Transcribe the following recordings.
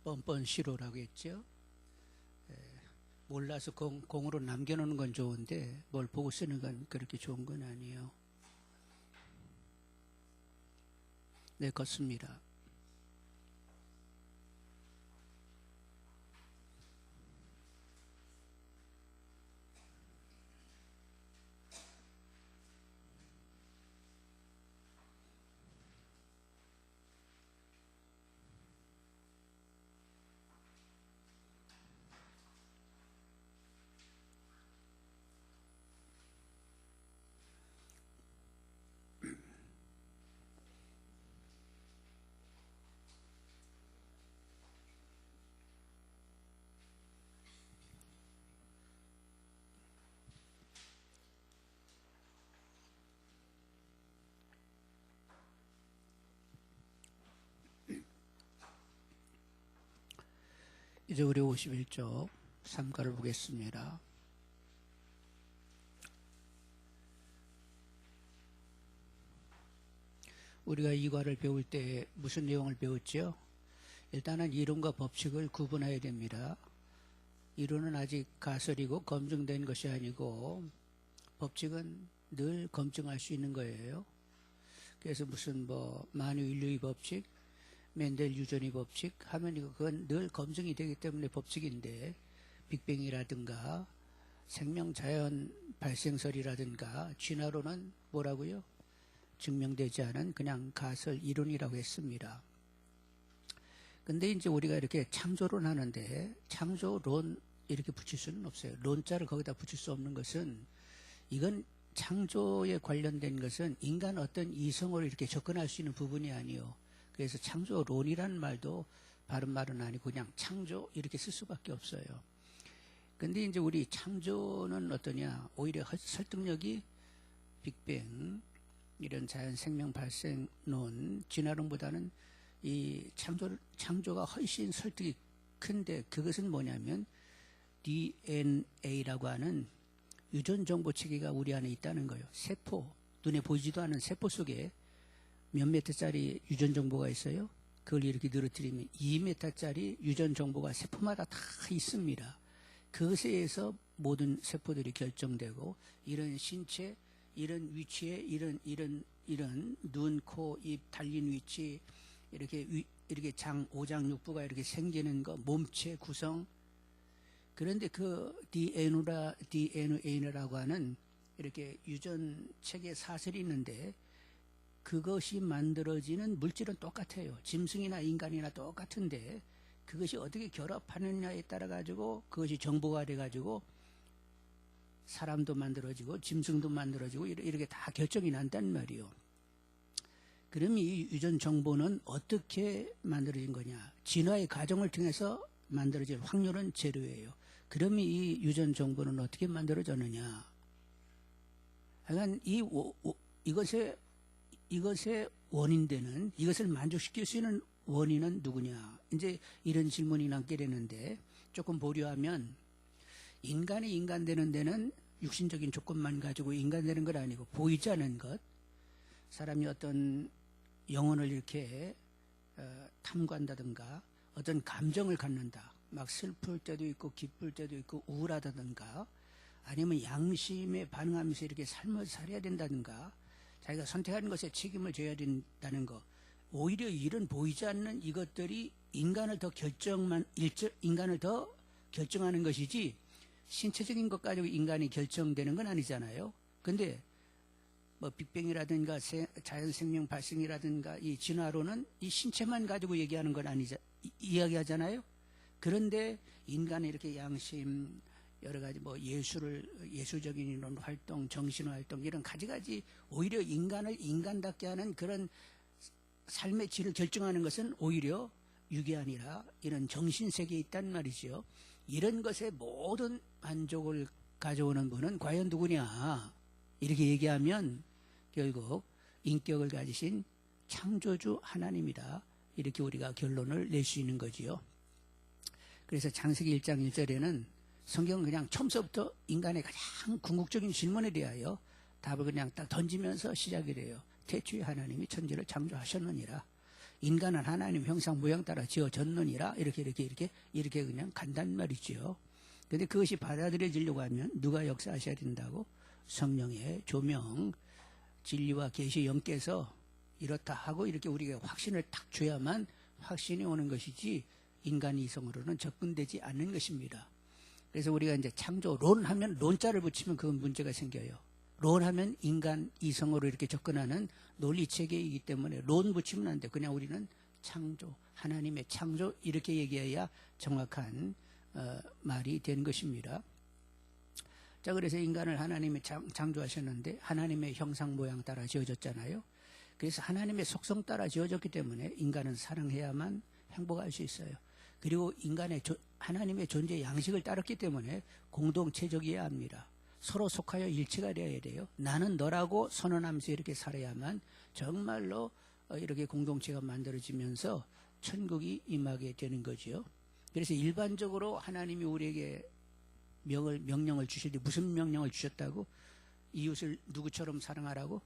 뻔뻔시로라고 했죠. 몰라서 공으로 남겨놓는 건 좋은데 뭘 보고 쓰는 건 그렇게 좋은 건 아니에요. 네, 그렇습니다. 이제 우리 51쪽 3가를 보겠습니다. 우리가 이과를 배울 때 무슨 내용을 배웠죠? 일단은 이론과 법칙을 구분해야 됩니다. 이론은 아직 가설이고 검증된 것이 아니고 법칙은 늘 검증할 수 있는 거예요. 그래서 무슨 만유 인류의 법칙, 멘델 유전의 법칙 하면 그건 늘 검증이 되기 때문에 법칙인데, 빅뱅이라든가 생명 자연 발생설이라든가 진화론은 뭐라고요? 증명되지 않은 그냥 가설 이론이라고 했습니다. 근데 이제 우리가 이렇게 창조론 하는데 창조론 이렇게 붙일 수는 없어요. 론자를 거기다 붙일 수 없는 것은, 이건 창조에 관련된 것은 인간 어떤 이성으로 이렇게 접근할 수 있는 부분이 아니에요. 그래서 창조론이라는 말도 바른 말은 아니고 그냥 창조 이렇게 쓸 수밖에 없어요. 근데 이제 우리 창조는 어떠냐? 오히려 설득력이 빅뱅 이런 자연 생명 발생론, 진화론보다는 이 창조가 훨씬 설득이 큰데, 그것은 뭐냐면 DNA라고 하는 유전 정보 체계가 우리 안에 있다는 거예요. 세포, 눈에 보이지도 않은 세포 속에 몇 메타짜리 유전 정보가 있어요. 그걸 이렇게 늘어뜨리면 2메타짜리 유전 정보가 세포마다 다 있습니다. 그것에 의해서 모든 세포들이 결정되고, 이런 신체, 이런 위치에 이런 눈, 코, 입 달린 위치, 이렇게 장, 오장, 육부가 이렇게 생기는 거, 몸체 구성. 그런데 그 DNA라고 하는 이렇게 유전 체계 사슬이 있는데, 그것이 만들어지는 물질은 똑같아요. 짐승이나 인간이나 똑같은데, 그것이 어떻게 결합하느냐에 따라 가지고 그것이 정보가 돼 가지고 사람도 만들어지고 짐승도 만들어지고 이렇게 다 결정이 난단 말이에요. 그럼 이 유전 정보는 어떻게 만들어진 거냐? 진화의 과정을 통해서 만들어질 확률은 제로예요. 그럼 이 유전 정보는 어떻게 만들어졌느냐? 하여간 이것의 원인되는, 이것을 만족시킬 수 있는 원인은 누구냐? 이제 이런 질문이 남게 되는데, 조금 보류하면 인간이 인간 되는 데는 육신적인 조건만 가지고 인간 되는 건 아니고, 보이지 않는 것, 사람이 어떤 영혼을 이렇게 탐구한다든가 어떤 감정을 갖는다, 막 슬플 때도 있고 기쁠 때도 있고 우울하다든가, 아니면 양심에 반응하면서 이렇게 삶을 살아야 된다든가, 자기가 선택하는 것에 책임을 져야 된다는 거, 오히려 이런 보이지 않는 이것들이 인간을 더 결정하는 것이지, 신체적인 것 가지고 인간이 결정되는 건 아니잖아요. 근데 빅뱅이라든가 자연생명 발생이라든가 이 진화론은 이 신체만 가지고 얘기하는 건 이야기하잖아요. 그런데 인간의 이렇게 양심, 여러 가지 예술적인 이런 활동, 정신활동, 이런 가지가지, 오히려 인간을 인간답게 하는 그런 삶의 질을 결정하는 것은 오히려 육이 아니라 이런 정신세계에 있단 말이죠. 이런 것에 모든 만족을 가져오는 분은 과연 누구냐? 이렇게 얘기하면 결국 인격을 가지신 창조주 하나님이다, 이렇게 우리가 결론을 낼 수 있는 거지요. 그래서 창세기 1장 1절에는 성경은 그냥 처음부터 인간의 가장 궁극적인 질문에 대하여 답을 그냥 딱 던지면서 시작이 돼요. 태초에 하나님이 천지를 창조하셨느니라. 인간은 하나님 형상 모양 따라 지어졌느니라 이렇게 그냥 간단 말이죠. 근데 그것이 받아들여지려고 하면 누가 역사하셔야 된다고? 성령의 조명, 진리와 계시 영께서 이렇다 하고 이렇게 우리가 확신을 딱 줘야만 확신이 오는 것이지 인간 이성으로는 접근되지 않는 것입니다. 그래서 우리가 이제 창조론 하면 론자를 붙이면 그건 문제가 생겨요. 론 하면 인간 이성으로 이렇게 접근하는 논리 체계이기 때문에 론 붙이면 안 돼. 그냥 우리는 창조, 하나님의 창조 이렇게 얘기해야 정확한 말이 되는 것입니다. 자, 그래서 인간을 하나님이 창조하셨는데 하나님의 형상 모양 따라 지어졌잖아요. 그래서 하나님의 속성 따라 지어졌기 때문에 인간은 사랑해야만 행복할 수 있어요. 그리고 인간의 하나님의 존재 양식을 따랐기 때문에 공동체적이어야 합니다. 서로 속하여 일체가 되어야 돼요. 나는 너라고 선언하면서 이렇게 살아야만 정말로 이렇게 공동체가 만들어지면서 천국이 임하게 되는 거죠. 그래서 일반적으로 하나님이 우리에게 명령을 주실 때 무슨 명령을 주셨다고? 이웃을 누구처럼 사랑하라고?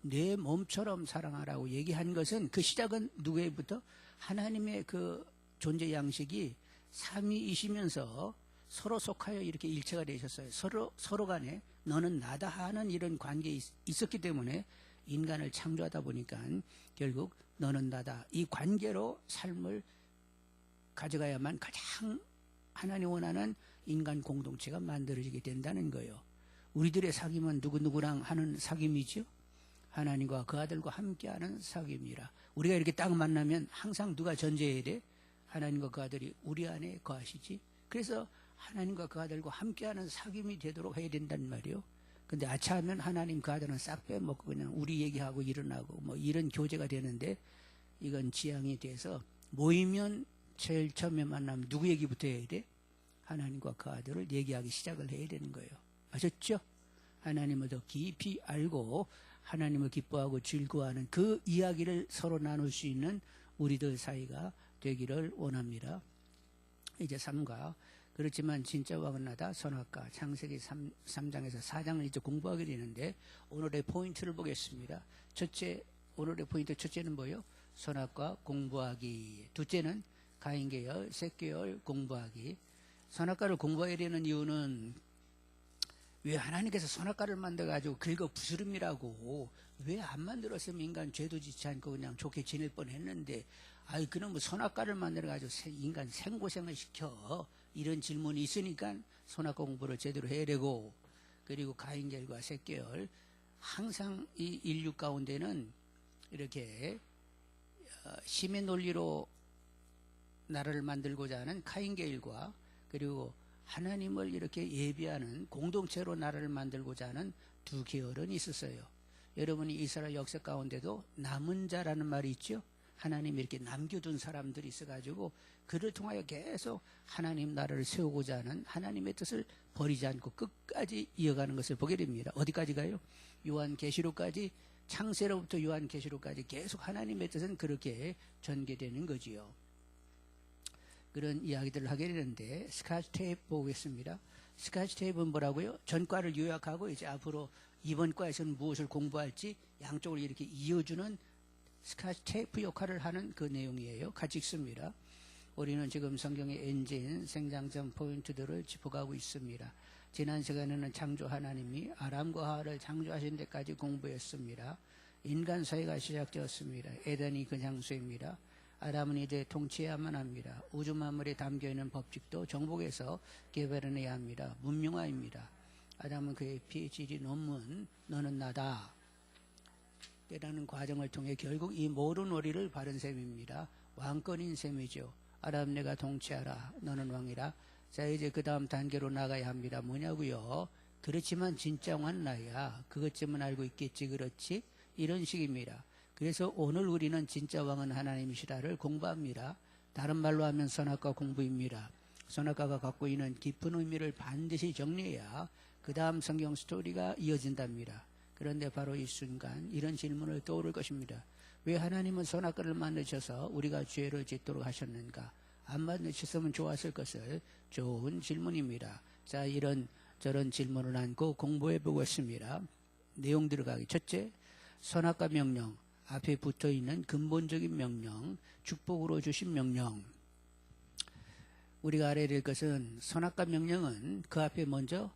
내 몸처럼 사랑하라고 얘기한 것은 그 시작은 누구에부터? 하나님의 그 존재 양식이 삼위이시면서 서로 속하여 이렇게 일체가 되셨어요. 서로 간에 너는 나다 하는 이런 관계에 있었기 때문에 인간을 창조하다 보니까 결국 너는 나다 이 관계로 삶을 가져가야만 가장 하나님 원하는 인간 공동체가 만들어지게 된다는 거예요. 우리들의 사귐은 누구누구랑 하는 사귐이죠. 하나님과 그 아들과 함께하는 사귐이라. 우리가 이렇게 딱 만나면 항상 누가 전제해야 돼? 하나님과 그 아들이 우리 안에 거하시지. 그래서 하나님과 그 아들과 함께하는 사귐이 되도록 해야 된단 말이에요. 근데 아차하면 하나님 그 아들은 싹 빼먹고 그냥 우리 얘기하고 일어나고 뭐 이런 교제가 되는데 이건 지향이 돼서 모이면 제일 처음에 만나면 누구 얘기부터 해야 돼? 하나님과 그 아들을 얘기하기 시작을 해야 되는 거예요. 아셨죠? 하나님을 더 깊이 알고 하나님을 기뻐하고 즐거워하는 그 이야기를 서로 나눌 수 있는 우리들 사이가 되기를 원합니다. 이제 3과 그렇지만 진짜 왕은 나다 선악과 창세기 3장에서 4장을 이제 공부하게 되는데 오늘의 포인트를 보겠습니다. 오늘의 포인트 첫째는 뭐예요? 선악과 공부하기. 둘째는 가인계열, 셋계열 공부하기. 선악과를 공부해야 되는 이유는 왜 하나님께서 선악과를 만들어가지고 긁어 부스름이라고 왜 안 만들었으면 인간 죄도 짓지 않고 그냥 좋게 지낼 뻔했는데 그놈 뭐 선악과를 만들어가지고 인간 생고생을 시켜 이런 질문이 있으니까 선악과 공부를 제대로 해야 되고 그리고 가인계열과 셋계열 항상 이 인류 가운데는 이렇게 힘의 논리로 나라를 만들고자 하는 가인계열과 그리고 하나님을 이렇게 예비하는 공동체로 나라를 만들고자 하는 두 계열은 있었어요. 여러분이 이스라엘 역사 가운데도 남은 자라는 말이 있죠. 하나님이 이렇게 남겨둔 사람들이 있어가지고 그를 통하여 계속 하나님 나라를 세우고자 하는 하나님의 뜻을 버리지 않고 끝까지 이어가는 것을 보게 됩니다. 어디까지 가요? 요한계시록까지 창세로부터 요한계시록까지 계속 하나님의 뜻은 그렇게 전개되는 거지요. 그런 이야기들을 하게 되는데 스카치 테이프 보겠습니다. 스카치 테이프는 뭐라고요? 전과를 요약하고 이제 앞으로 이번 과에서는 무엇을 공부할지 양쪽을 이렇게 이어주는 스카치 테이프 역할을 하는 그 내용이에요. 같이 읽습니다. 우리는 지금 성경의 엔진, 생장점 포인트들을 짚어가고 있습니다. 지난 시간에는 창조 하나님이 아람과 하와를 창조하신 데까지 공부했습니다. 인간 사회가 시작되었습니다. 에덴이 그 장소입니다. 아담은 이제 통치해야만 합니다. 우주 만물에 담겨있는 법칙도 정복해서 개발해내야 합니다. 문명화입니다. 아담은 그의 PhD 논문 너는 나다 라는 과정을 통해 결국 이 모든 원리를 바른 셈입니다. 왕권인 셈이죠. 아담 내가 통치하라 너는 왕이라. 자 이제 그 다음 단계로 나가야 합니다. 뭐냐고요? 그렇지만 진짜 왕은 나야. 그것쯤은 알고 있겠지 그렇지? 이런 식입니다. 그래서 오늘 우리는 진짜 왕은 하나님이시라를 공부합니다. 다른 말로 하면 선악과 공부입니다. 선악과가 갖고 있는 깊은 의미를 반드시 정리해야 그 다음 성경 스토리가 이어진답니다. 그런데 바로 이 순간 이런 질문을 떠오를 것입니다. 왜 하나님은 선악과를 만드셔서 우리가 죄를 짓도록 하셨는가? 안 만드셨으면 좋았을 것을. 좋은 질문입니다. 자, 저런 질문을 안고 공부해 보겠습니다. 내용 들어가기. 첫째, 선악과 명령. 앞에 붙어 있는 근본적인 명령, 축복으로 주신 명령. 우리가 알아야 될 것은 선악과 명령은 그 앞에 먼저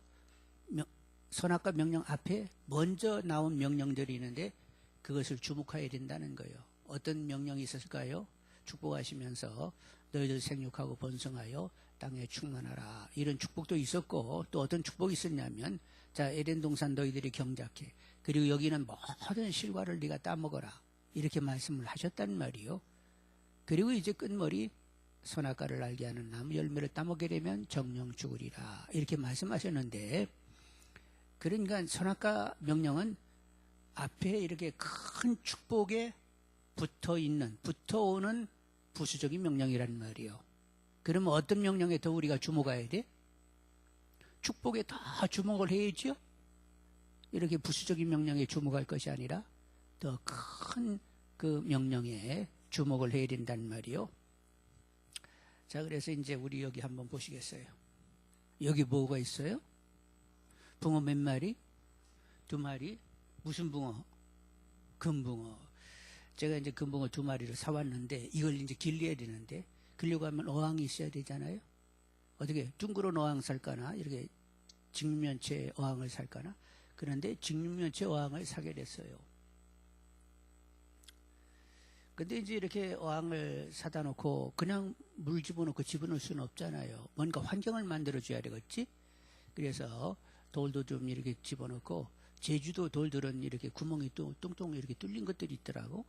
선악과 명령 앞에 먼저 나온 명령들이 있는데 그것을 주목해야 된다는 거예요. 어떤 명령이 있었을까요? 축복하시면서 너희들 생육하고 번성하여 땅에 충만하라. 이런 축복도 있었고 또 어떤 축복이 있었냐면 자 에덴 동산 너희들이 경작해. 그리고 여기는 모든 실과를 네가 따먹어라. 이렇게 말씀을 하셨단 말이요. 그리고 이제 끝머리 선악과를 알게 하는 나무 열매를 따먹게 되면 정령 죽으리라. 이렇게 말씀하셨는데 그러니까 선악과 명령은 앞에 이렇게 큰 축복에 붙어오는 부수적인 명령이란 말이에요. 그러면 어떤 명령에 더 우리가 주목해야 돼? 축복에 더 주목을 해야죠. 이렇게 부수적인 명령에 주목할 것이 아니라 더 큰 그 명령에 주목을 해야 된단 말이에요. 자, 그래서 이제 우리 여기 한번 보시겠어요? 여기 뭐가 있어요? 붕어 몇 마리? 2마리? 무슨 붕어? 금붕어. 제가 이제 금붕어 2마리를 사왔는데 이걸 이제 길러야 되는데 길려고 하면 어항이 있어야 되잖아요. 어떻게 둥그런 어항 살까나 이렇게 직면체 어항을 살까나. 그런데 직면체 어항을 사게 됐어요. 근데 이제 이렇게 어항을 사다 놓고 그냥 물 집어넣고 집어넣을 수는 없잖아요. 뭔가 환경을 만들어줘야 되겠지? 그래서 돌도 좀 이렇게 집어넣고 제주도 돌들은 이렇게 구멍이 또 뚱뚱 이렇게 뚫린 것들이 있더라고.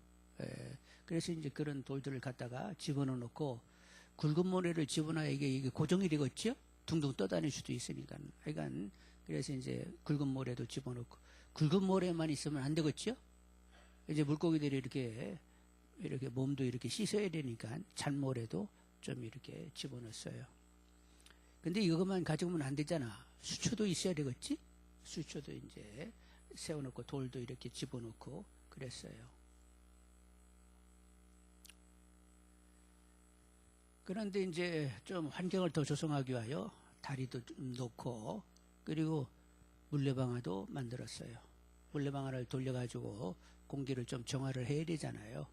그래서 이제 그런 돌들을 갖다가 집어넣어 놓고 굵은 모래를 집어넣어야 이게 고정이 되겠죠? 둥둥 떠다닐 수도 있으니까. 그러니까 그래서 이제 굵은 모래도 집어넣고 굵은 모래만 있으면 안 되겠죠? 이제 물고기들이 이렇게 몸도 이렇게 씻어야 되니까 잔모래도 좀 이렇게 집어넣었어요. 근데 이것만 가지고는 안 되잖아. 수초도 있어야 되겠지? 수초도 이제 세워놓고 돌도 이렇게 집어넣고 그랬어요. 그런데 이제 좀 환경을 더 조성하기 위하여 다리도 좀 놓고 그리고 물레방아도 만들었어요. 물레방아를 돌려가지고 공기를 좀 정화를 해야 되잖아요.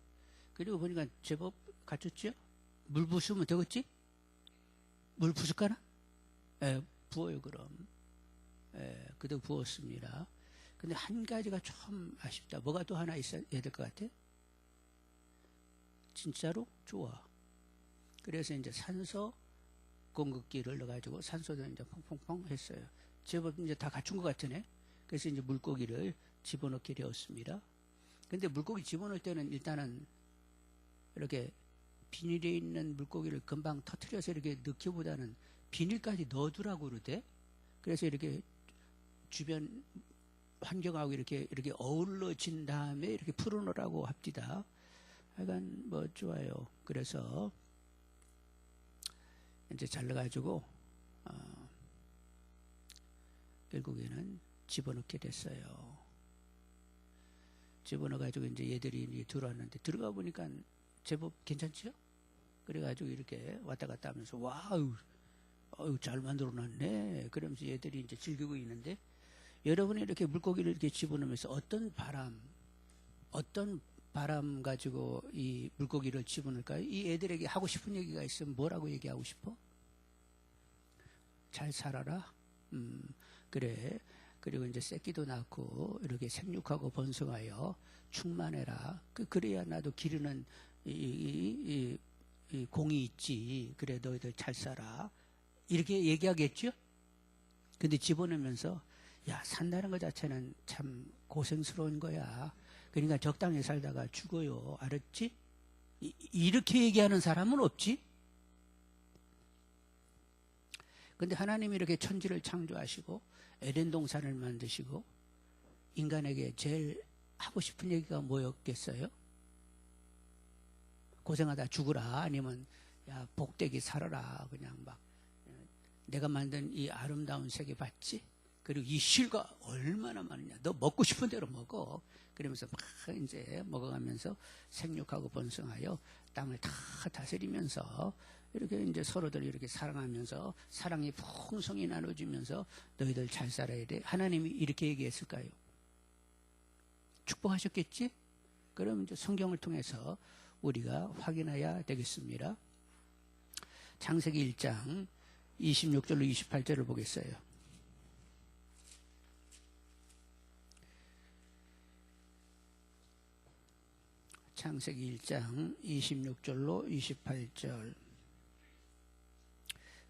그리고 보니까 제법 갖췄죠? 물 부으면 되겠지? 물 부을까나? 부어요 그럼. 그도 부었습니다. 근데 한 가지가 좀 아쉽다. 뭐가 또 하나 있어야 될 것 같아? 진짜로? 좋아. 그래서 이제 산소 공급기를 넣어가지고 산소도 이제 펑펑펑 했어요. 제법 이제 다 갖춘 것 같으네. 그래서 이제 물고기를 집어넣게 되었습니다. 근데 물고기 집어넣을 때는 일단은 이렇게 비닐에 있는 물고기를 금방 터트려서 이렇게 넣기보다는 비닐까지 넣어두라고 그러대. 그래서 이렇게 주변 환경하고 이렇게 어우러진 다음에 이렇게 풀어놓으라고 합디다. 하여간 뭐 좋아요. 그래서 이제 잘라가지고 결국에는 집어넣게 됐어요. 집어넣어가지고 이제 얘들이 들어왔는데 들어가 보니까 제법 괜찮죠? 그래가지고 이렇게 왔다 갔다 하면서 와우, 잘 만들어놨네. 그러면서 얘들이 이제 즐기고 있는데 여러분이 이렇게 물고기를 이렇게 집어넣으면서 어떤 바람 가지고 이 물고기를 집어넣을까요? 이 애들에게 하고 싶은 얘기가 있으면 뭐라고 얘기하고 싶어? 잘 살아라. 그래. 그리고 이제 새끼도 낳고 이렇게 생육하고 번성하여 충만해라. 그래야 나도 기르는 이 공이 있지. 그래 너희들 잘 살아. 이렇게 얘기하겠죠? 근데 집어넣으면서 야 산다는 것 자체는 참 고생스러운 거야. 그러니까 적당히 살다가 죽어요. 알았지? 이렇게 얘기하는 사람은 없지? 근데 하나님이 이렇게 천지를 창조하시고 에덴 동산을 만드시고 인간에게 제일 하고 싶은 얘기가 뭐였겠어요? 고생하다 죽으라. 아니면 야 복되게 살아라. 그냥 막 내가 만든 이 아름다운 세계 봤지? 그리고 이 실과 얼마나 많으냐. 너 먹고 싶은 대로 먹어. 그러면서 막 이제 먹어가면서 생육하고 번성하여 땅을 다 다스리면서 이렇게 이제 서로들 이렇게 사랑하면서 사랑이 풍성히 나눠지면서 너희들 잘 살아야 돼. 하나님이 이렇게 얘기했을까요? 축복하셨겠지? 그럼 이제 성경을 통해서 우리가 확인해야 되겠습니다. 창세기 1장 26절로 28절을 보겠어요. 창세기 1장 26절로 28절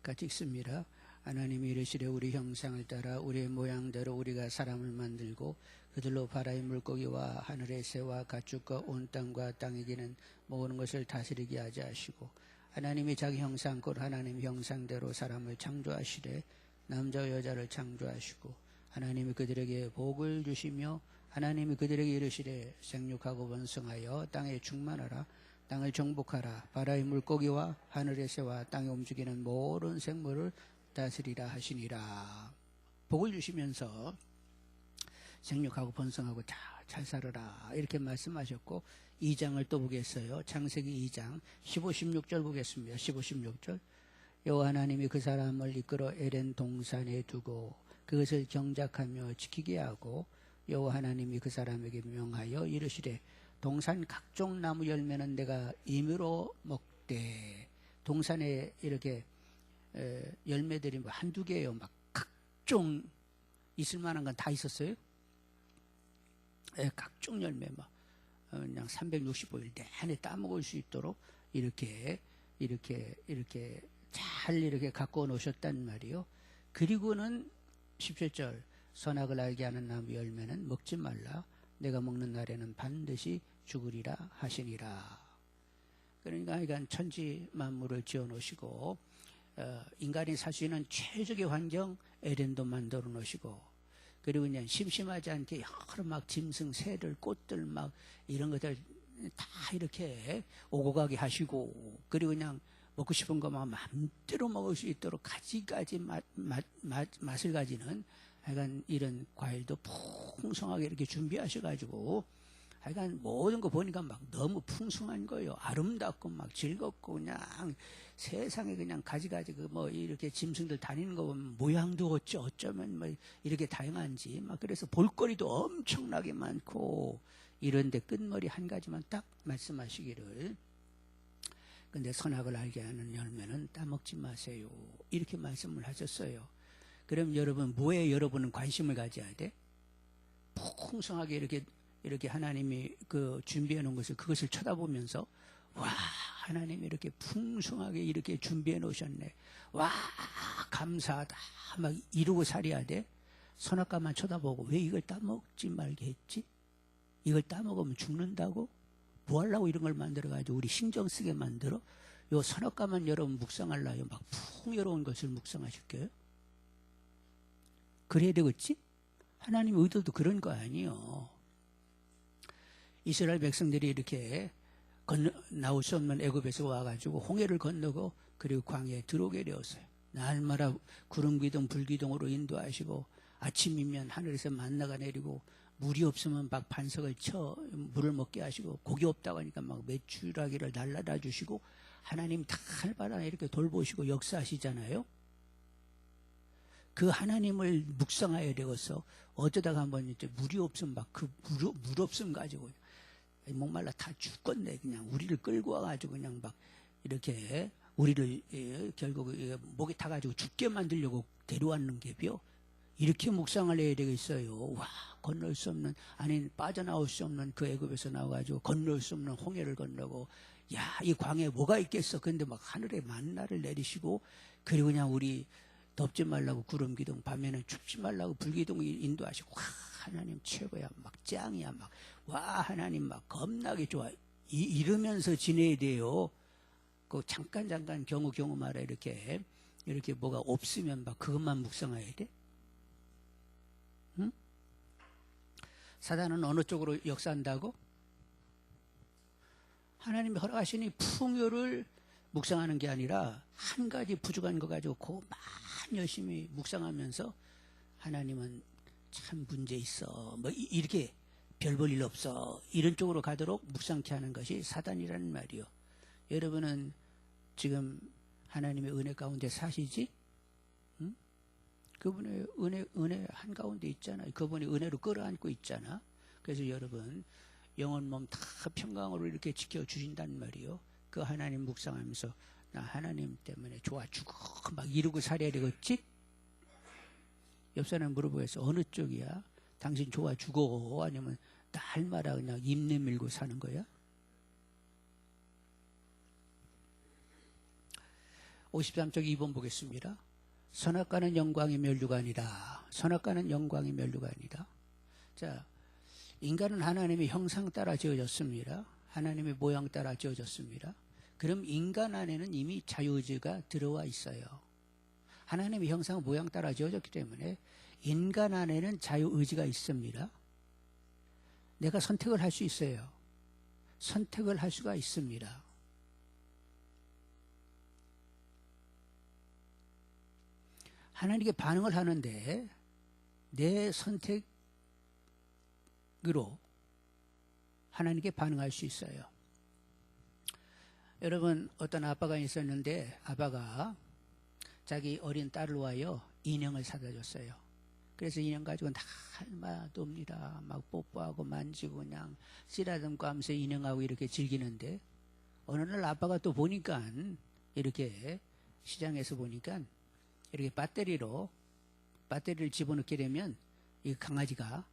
같이 읽습니다. 하나님이 이르시되 우리 형상을 따라 우리의 모양대로 우리가 사람을 만들고 그들로 바다의 물고기와 하늘의 새와 가축과 온 땅과 땅에 기는 모든 것을 다스리게 하자 하시고 하나님이 자기 형상 곧 하나님 형상대로 사람을 창조하시되 남자와 여자를 창조하시고 하나님이 그들에게 복을 주시며 하나님이 그들에게 이르시되 생육하고 번성하여 땅에 충만하라 땅을 정복하라 바다의 물고기와 하늘의 새와 땅에 움직이는 모든 생물을 다스리라 하시니라. 복을 주시면서 생육하고 번성하고 잘 살아라 이렇게 말씀하셨고 2장을 또 보겠어요. 창세기 2장 15, 16절 보겠습니다. 15, 16절 여호와 하나님이 그 사람을 이끌어 에덴 동산에 두고 그것을 경작하며 지키게 하고 여호와 하나님이 그 사람에게 명하여 이르시되 동산 각종 나무 열매는 내가 임의로 먹되 동산에 이렇게 열매들이 뭐 한두 개예요. 막 각종 있을 만한 건 다 있었어요. 각종 열매 막 그냥 365일 내내 따먹을 수 있도록 이렇게 잘 이렇게 갖고 놓으셨단 말이요. 그리고는 17절 선악을 알게 하는 나무 열매는 먹지 말라. 내가 먹는 날에는 반드시 죽으리라 하시니라. 그러니까 이건 천지 만물을 지어 놓으시고 인간이 살 수 있는 최적의 환경 에덴도 만들어 놓으시고 그리고 그냥 심심하지 않게 여러 막 짐승, 새들, 꽃들 막 이런 것들 다 이렇게 오고 가게 하시고 그리고 그냥 먹고 싶은 것만 마음대로 먹을 수 있도록 가지가지 맛을 가지는 하여간 이런 과일도 풍성하게 이렇게 준비하셔가지고 하여간 모든 거 보니까 막 너무 풍성한 거예요. 아름답고 막 즐겁고 그냥 세상에 그냥 가지가지 그 뭐 이렇게 짐승들 다니는 거 보면 모양도 어쩌면 뭐 이렇게 다양한지 막 그래서 볼거리도 엄청나게 많고 이런데 끝머리 한 가지만 딱 말씀하시기를 근데 선악을 알게 하는 열매는 따먹지 마세요. 이렇게 말씀을 하셨어요. 그럼 여러분 뭐에 여러분은 관심을 가져야 돼? 풍성하게 이렇게 하나님이 그 준비해 놓은 것을 그것을 쳐다보면서 와 하나님이 이렇게 풍성하게 이렇게 준비해 놓으셨네. 와 감사하다. 막 이러고 살아야 돼. 선악과만 쳐다보고 왜 이걸 따먹지 말게 했지? 이걸 따먹으면 죽는다고? 뭐 하려고 이런 걸 만들어가지고 우리 신경 쓰게 만들어? 요 선악과만 여러분 묵상하려요. 막 풍요로운 것을 묵상하실 거예요? 그래야 되겠지? 하나님의 의도도 그런 거 아니에요. 이스라엘 백성들이 이렇게 나올 수 없는 애굽에서 와가지고 홍해를 건너고 그리고 광야에 들어오게 되었어요. 날마다 구름 기둥 불기둥으로 인도하시고 아침이면 하늘에서 만나가 내리고 물이 없으면 막 반석을 쳐 물을 먹게 하시고 고기 없다고 하니까 막 메추라기를 날라다 주시고 하나님 달마다 이렇게 돌보시고 역사하시잖아요. 그 하나님을 묵상해야 되겠어. 어쩌다가 한번 이제 물이 없으면 막 그 물 없음 가지고 목말라 다 죽겠네. 그냥 우리를 끌고 와가지고 그냥 막 이렇게 우리를 결국 목에 타가지고 죽게 만들려고 데려왔는 게요. 이렇게 묵상을 해야 되겠어요. 와 건널 수 없는 아니 빠져나올 수 없는 그 애굽에서 나와가지고 건널 수 없는 홍해를 건너고 야 이 광야에 뭐가 있겠어. 근데 막 하늘에 만나를 내리시고 그리고 그냥 우리 덥지 말라고 구름 기둥 밤에는 춥지 말라고 불기둥 인도하시고 와 하나님 최고야 막 짱이야 막 와 하나님 막 겁나게 좋아 이러면서 지내야 돼요. 그 잠깐 경우 말아 이렇게 뭐가 없으면 막 그것만 묵상해야 돼. 응? 사단은 어느 쪽으로 역사한다고? 하나님이 허락하시니 풍요를 묵상하는 게 아니라 한 가지 부족한 거 가지고 그만 열심히 묵상하면서 하나님은 참 문제 있어 뭐 이렇게 별 볼 일 없어 이런 쪽으로 가도록 묵상케 하는 것이 사단이라는 말이요. 여러분은 지금 하나님의 은혜 가운데 사시지? 응? 그분의 은혜 한가운데 있잖아. 그분이 은혜로 끌어안고 있잖아. 그래서 여러분 영혼 몸 다 평강으로 이렇게 지켜주신단 말이요. 그 하나님 묵상하면서 나 하나님 때문에 좋아 죽어 막 이러고 살아야 되겠지? 옆 사람 물어보겠어. 어느 쪽이야? 당신 좋아 죽어? 아니면 날마다 그냥 입 내밀고 사는 거야? 53쪽 2번 보겠습니다. 선악과는 영광의 면류가 아니다. 선악과는 영광의 면류가 아니다. 자, 인간은 하나님의 형상 따라 지어졌습니다. 하나님의 모양 따라 지어졌습니다. 그럼 인간 안에는 이미 자유의지가 들어와 있어요. 하나님의 형상 모양 따라 지어졌기 때문에 인간 안에는 자유의지가 있습니다. 내가 선택을 할 수 있어요. 선택을 할 수가 있습니다. 하나님께 반응을 하는데 내 선택으로 하나님께 반응할 수 있어요. 여러분, 어떤 아빠가 있었는데 아빠가 자기 어린 딸을 위하여 인형을 사다 줬어요. 그래서 인형 가지고 날마다 놉니다. 막 뽀뽀하고 만지고 그냥 쓰다듬고 하면서 인형하고 이렇게 즐기는데 어느 날 아빠가 또 보니까 이렇게 시장에서 보니까 이렇게 배터리를 집어넣게 되면 이 강아지가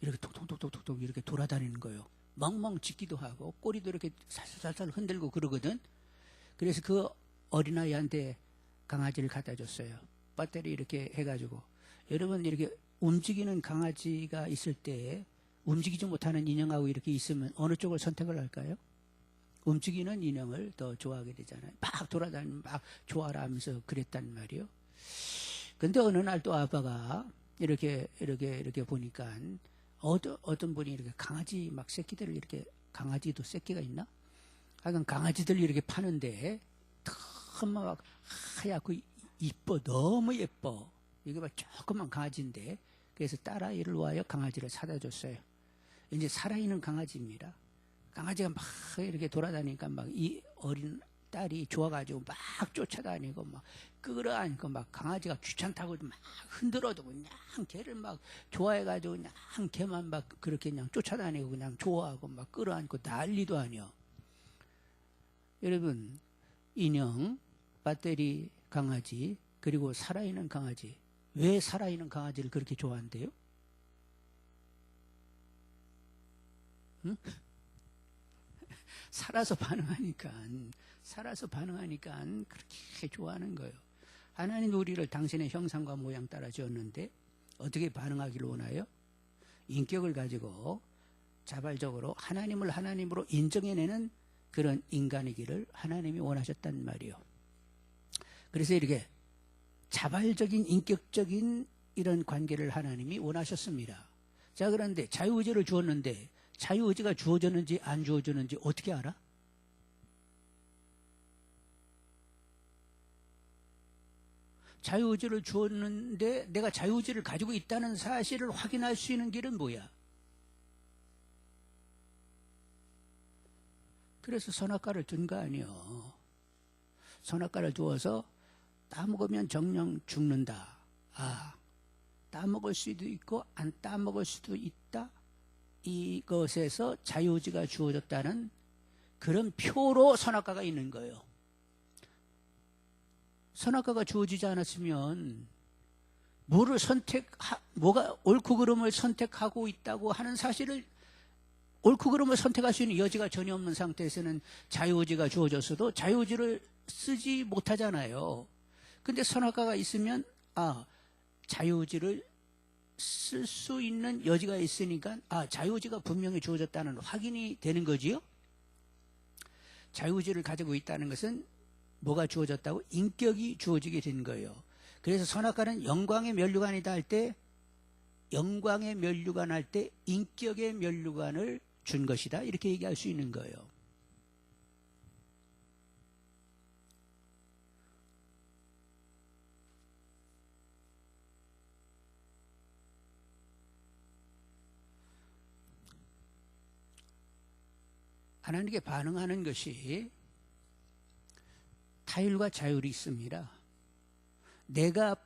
이렇게 톡톡톡톡톡 이렇게 돌아다니는 거예요. 멍멍 짖기도 하고 꼬리도 이렇게 살살살살 흔들고 그러거든. 그래서 그 어린아이한테 강아지를 갖다 줬어요. 배터리 이렇게 해가지고. 여러분, 이렇게 움직이는 강아지가 있을 때 움직이지 못하는 인형하고 이렇게 있으면 어느 쪽을 선택을 할까요? 움직이는 인형을 더 좋아하게 되잖아요. 막 돌아다니면 막 좋아라 하면서 그랬단 말이에요. 근데 어느 날 또 아빠가 이렇게 보니까 어떤 분이 이렇게 강아지 막 새끼들을 이렇게, 강아지도 새끼가 있나? 하여간 강아지들 이렇게 파는데 막 하얗고 이뻐, 너무 예뻐. 이게 막 조그만 강아지인데, 그래서 딸아이를 위하여 강아지를 사다 줬어요. 이제 살아있는 강아지입니다. 강아지가 막 이렇게 돌아다니니까 막 이 어린 딸이 좋아가지고 막 쫓아다니고 막 끌어안고 막 강아지가 귀찮다고 막 흔들어도 그냥 걔를 막 좋아해가지고 그냥 걔만 막 그렇게 그냥 쫓아다니고 그냥 좋아하고 막 끌어안고 난리도 아니요. 여러분, 인형, 배터리 강아지, 그리고 살아있는 강아지, 왜 살아있는 강아지를 그렇게 좋아한대요? 응? 살아서 반응하니까 그렇게 좋아하는 거예요. 하나님 우리를 당신의 형상과 모양 따라 지었는데 어떻게 반응하기를 원하요? 인격을 가지고 자발적으로 하나님을 하나님으로 인정해내는 그런 인간이기를 하나님이 원하셨단 말이에요. 그래서 이렇게 자발적인 인격적인 이런 관계를 하나님이 원하셨습니다. 자, 그런데 자유의지를 주었는데 자유의지가 주어졌는지 안 주어졌는지 어떻게 알아? 자유의지를 주었는데 내가 자유의지를 가지고 있다는 사실을 확인할 수 있는 길은 뭐야? 그래서 선악과를 준 거 아니에요. 선악과를 주어서 따먹으면 정령 죽는다. 아, 따먹을 수도 있고 안 따먹을 수도 있다. 이것에서 자유의지가 주어졌다는 그런 표로 선악과가 있는 거예요. 선악과가 주어지지 않았으면 뭐가 옳고 그름을 선택하고 있다고 하는 사실을, 옳고 그름을 선택할 수 있는 여지가 전혀 없는 상태에서는 자유의지가 주어졌어도 자유의지를 쓰지 못하잖아요. 근데 선악과가 있으면 자유의지를 쓸 수 있는 여지가 있으니까 자유의지가 분명히 주어졌다는 확인이 되는 거지요. 자유의지를 가지고 있다는 것은 뭐가 주어졌다고? 인격이 주어지게 된 거예요. 그래서 선악과는 영광의 면류관이다 할 때, 영광의 면류관 할 때 인격의 면류관을 준 것이다, 이렇게 얘기할 수 있는 거예요. 하나님께 반응하는 것이 타율과 자율이 있습니다. 내가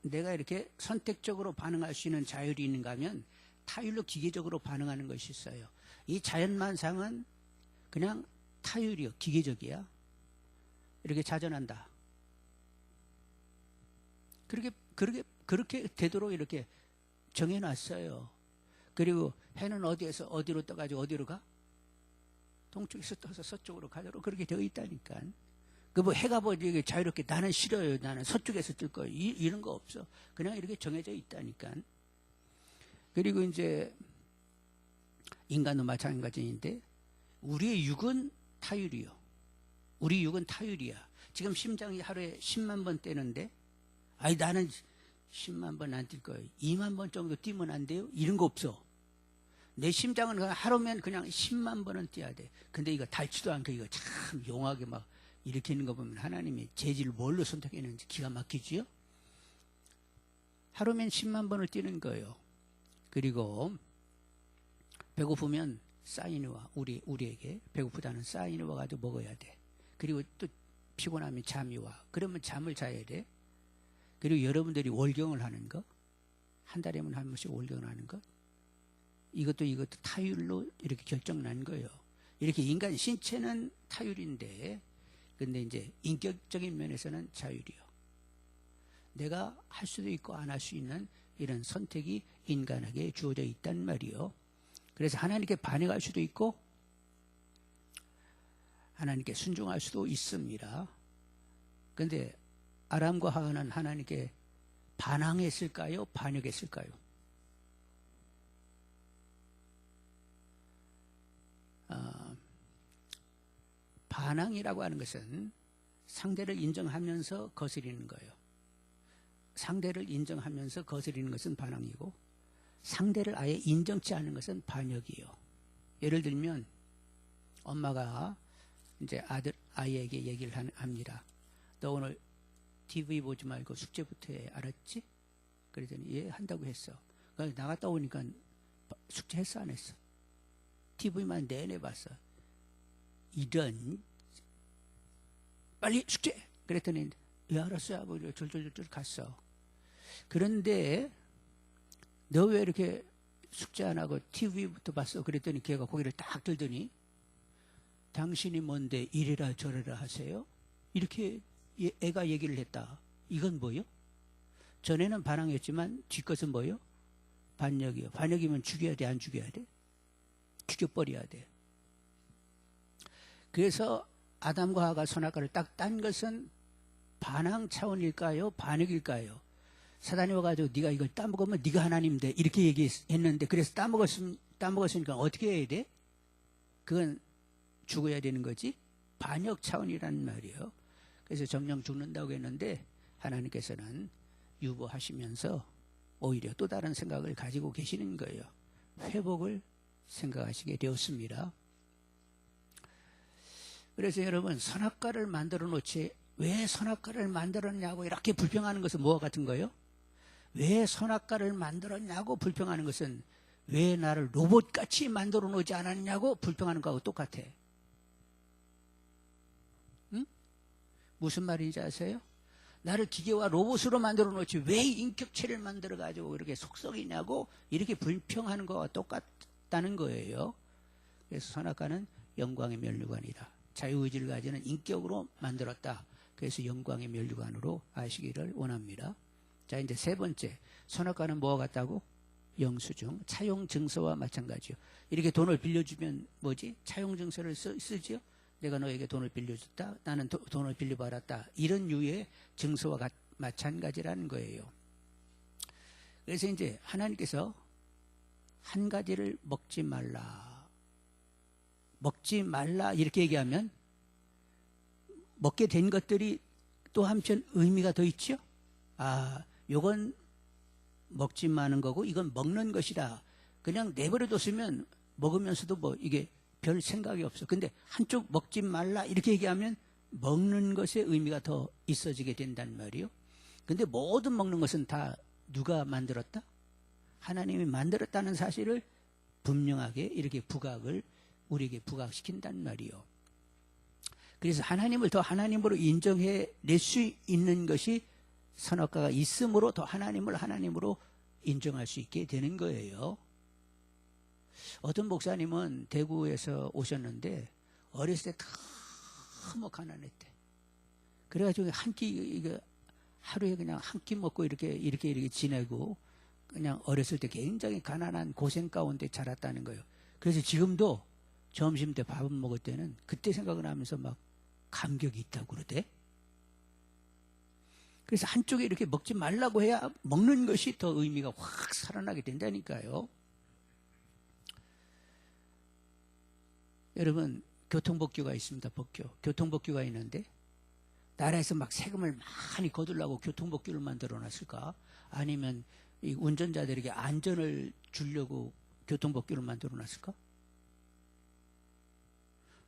이렇게 선택적으로 반응할 수 있는 자율이 있는가 하면 타율로 기계적으로 반응하는 것이 있어요. 이 자연만상은 그냥 타율이요, 기계적이야. 이렇게 자전한다. 그렇게 되도록 이렇게 정해놨어요. 그리고 해는 어디에서 어디로 떠가지고 어디로 가? 동쪽에서 떠서 서쪽으로 가도록 그렇게 되어 있다니까. 그 뭐 해가 뭐 이게 자유롭게 나는 싫어요. 나는 서쪽에서 뜰 거예요. 이런 거 없어. 그냥 이렇게 정해져 있다니까. 그리고 이제 인간도 마찬가지인데 우리의 육은 타율이요. 우리 육은 타율이야. 지금 심장이 하루에 10만 번 뛰는데 아니 나는 10만 번 안 뛸 거예요. 2만 번 정도 뛰면 안 돼요? 이런 거 없어. 내 심장은 하루면 그냥 10만 번은 뛰어야 돼. 근데 이거 닳지도 않고 이거 참 용하게 막 일으키는 거 보면 하나님이 재질을 뭘로 선택했는지 기가 막히지요? 하루면 10만 번을 뛰는 거예요. 그리고 배고프면 사인이 와. 우리에게 배고프다는 사인이 와가지고 먹어야 돼. 그리고 또 피곤하면 잠이 와. 그러면 잠을 자야 돼. 그리고 여러분들이 월경을 하는 거, 한 달에만 한 번씩 월경을 하는 거, 이것도 타율로 이렇게 결정난 거예요. 이렇게 인간 신체는 타율인데, 근데 이제 인격적인 면에서는 자율이요. 내가 할 수도 있고 안 할 수 있는 이런 선택이 인간에게 주어져 있단 말이요. 그래서 하나님께 반응할 수도 있고 하나님께 순종할 수도 있습니다. 그런데 아람과 하와는 하나님께 반항했을까요? 반역했을까요? 반항이라고 하는 것은 상대를 인정하면서 거스리는 거예요. 상대를 인정하면서 거스리는 것은 반항이고 상대를 아예 인정치 않은 것은 반역이에요. 예를 들면 엄마가 이제 아이에게 얘기를 합니다. 너 오늘 TV 보지 말고 숙제부터 해. 알았지? 그랬더니 예, 한다고 했어. 나갔다 오니까 숙제 했어, 안 했어? TV만 내내 봤어. 이런 빨리 숙제! 그랬더니 예, 알았어요. 아버지. 졸졸졸 갔어. 그런데 너 왜 이렇게 숙제 안 하고 TV부터 봤어? 그랬더니 걔가 고개를 딱 들더니 당신이 뭔데 이래라 저래라 하세요? 이렇게 애가 얘기를 했다. 이건 뭐요? 전에는 반항이었지만 뒷것은 뭐요? 반역이요. 반역이면 죽여야 돼, 안 죽여야 돼? 죽여버려야 돼. 그래서 아담과 하와가 선악과를 딱 딴 것은 반항 차원일까요? 반역일까요? 사단이 와가지고 네가 이걸 따먹으면 네가 하나님 돼 이렇게 얘기했는데 그래서 따먹었으니까 어떻게 해야 돼? 그건 죽어야 되는 거지. 반역 차원이라는 말이에요. 그래서 정령 죽는다고 했는데 하나님께서는 유보하시면서 오히려 또 다른 생각을 가지고 계시는 거예요. 회복을 생각하시게 되었습니다. 그래서 여러분 선악과를 만들어 놓지 왜 선악과를 만들었냐고 이렇게 불평하는 것은 뭐와 같은 거예요? 왜 선악과를 만들었냐고 불평하는 것은 왜 나를 로봇같이 만들어 놓지 않았냐고 불평하는 거하고 똑같아. 응? 무슨 말인지 아세요? 나를 기계와 로봇으로 만들어 놓지 왜 인격체를 만들어 가지고 이렇게 속썩이냐고 이렇게 불평하는 거와 똑같다는 거예요. 그래서 선악과는 영광의 면류관이다. 자유의지를 가지는 인격으로 만들었다. 그래서 영광의 면류관으로 아시기를 원합니다. 자, 이제 세 번째. 선악과는 뭐와 같다고? 영수증, 차용증서와 마찬가지요. 이렇게 돈을 빌려주면 뭐지? 차용증서를 쓰지요? 내가 너에게 돈을 빌려줬다. 나는 돈을 빌려받았다. 이런 유의 증서와 마찬가지라는 거예요. 그래서 이제 하나님께서 한 가지를 먹지 말라. 먹지 말라 이렇게 얘기하면 먹게 된 것들이 또 한편 의미가 더 있죠. 아, 요건 먹지 마는 거고 이건 먹는 것이다. 그냥 내버려뒀으면 먹으면서도 뭐 이게 별 생각이 없어. 근데 한쪽 먹지 말라 이렇게 얘기하면 먹는 것에 의미가 더 있어지게 된단 말이에요. 근데 모든 먹는 것은 다 누가 만들었다? 하나님이 만들었다는 사실을 분명하게 이렇게 우리에게 부각시킨단 말이에요. 그래서 하나님을 더 하나님으로 인정해 낼 수 있는 것이 선악과가 있으므로 더 하나님을 하나님으로 인정할 수 있게 되는 거예요. 어떤 목사님은 대구에서 오셨는데 어렸을 때 너무 가난했대. 그래가지고 한 끼, 이거 하루에 그냥 한 끼 먹고 이렇게 지내고 그냥 어렸을 때 굉장히 가난한 고생 가운데 자랐다는 거예요. 그래서 지금도 점심 때 밥을 먹을 때는 그때 생각을 하면서 막 감격이 있다고 그러대. 그래서 한쪽에 이렇게 먹지 말라고 해야 먹는 것이 더 의미가 확 살아나게 된다니까요. 여러분, 교통법규가 있습니다. 법규. 교통법규가 있는데 나라에서 막 세금을 많이 거두려고 교통법규를 만들어 놨을까? 아니면 이 운전자들에게 안전을 주려고 교통법규를 만들어 놨을까?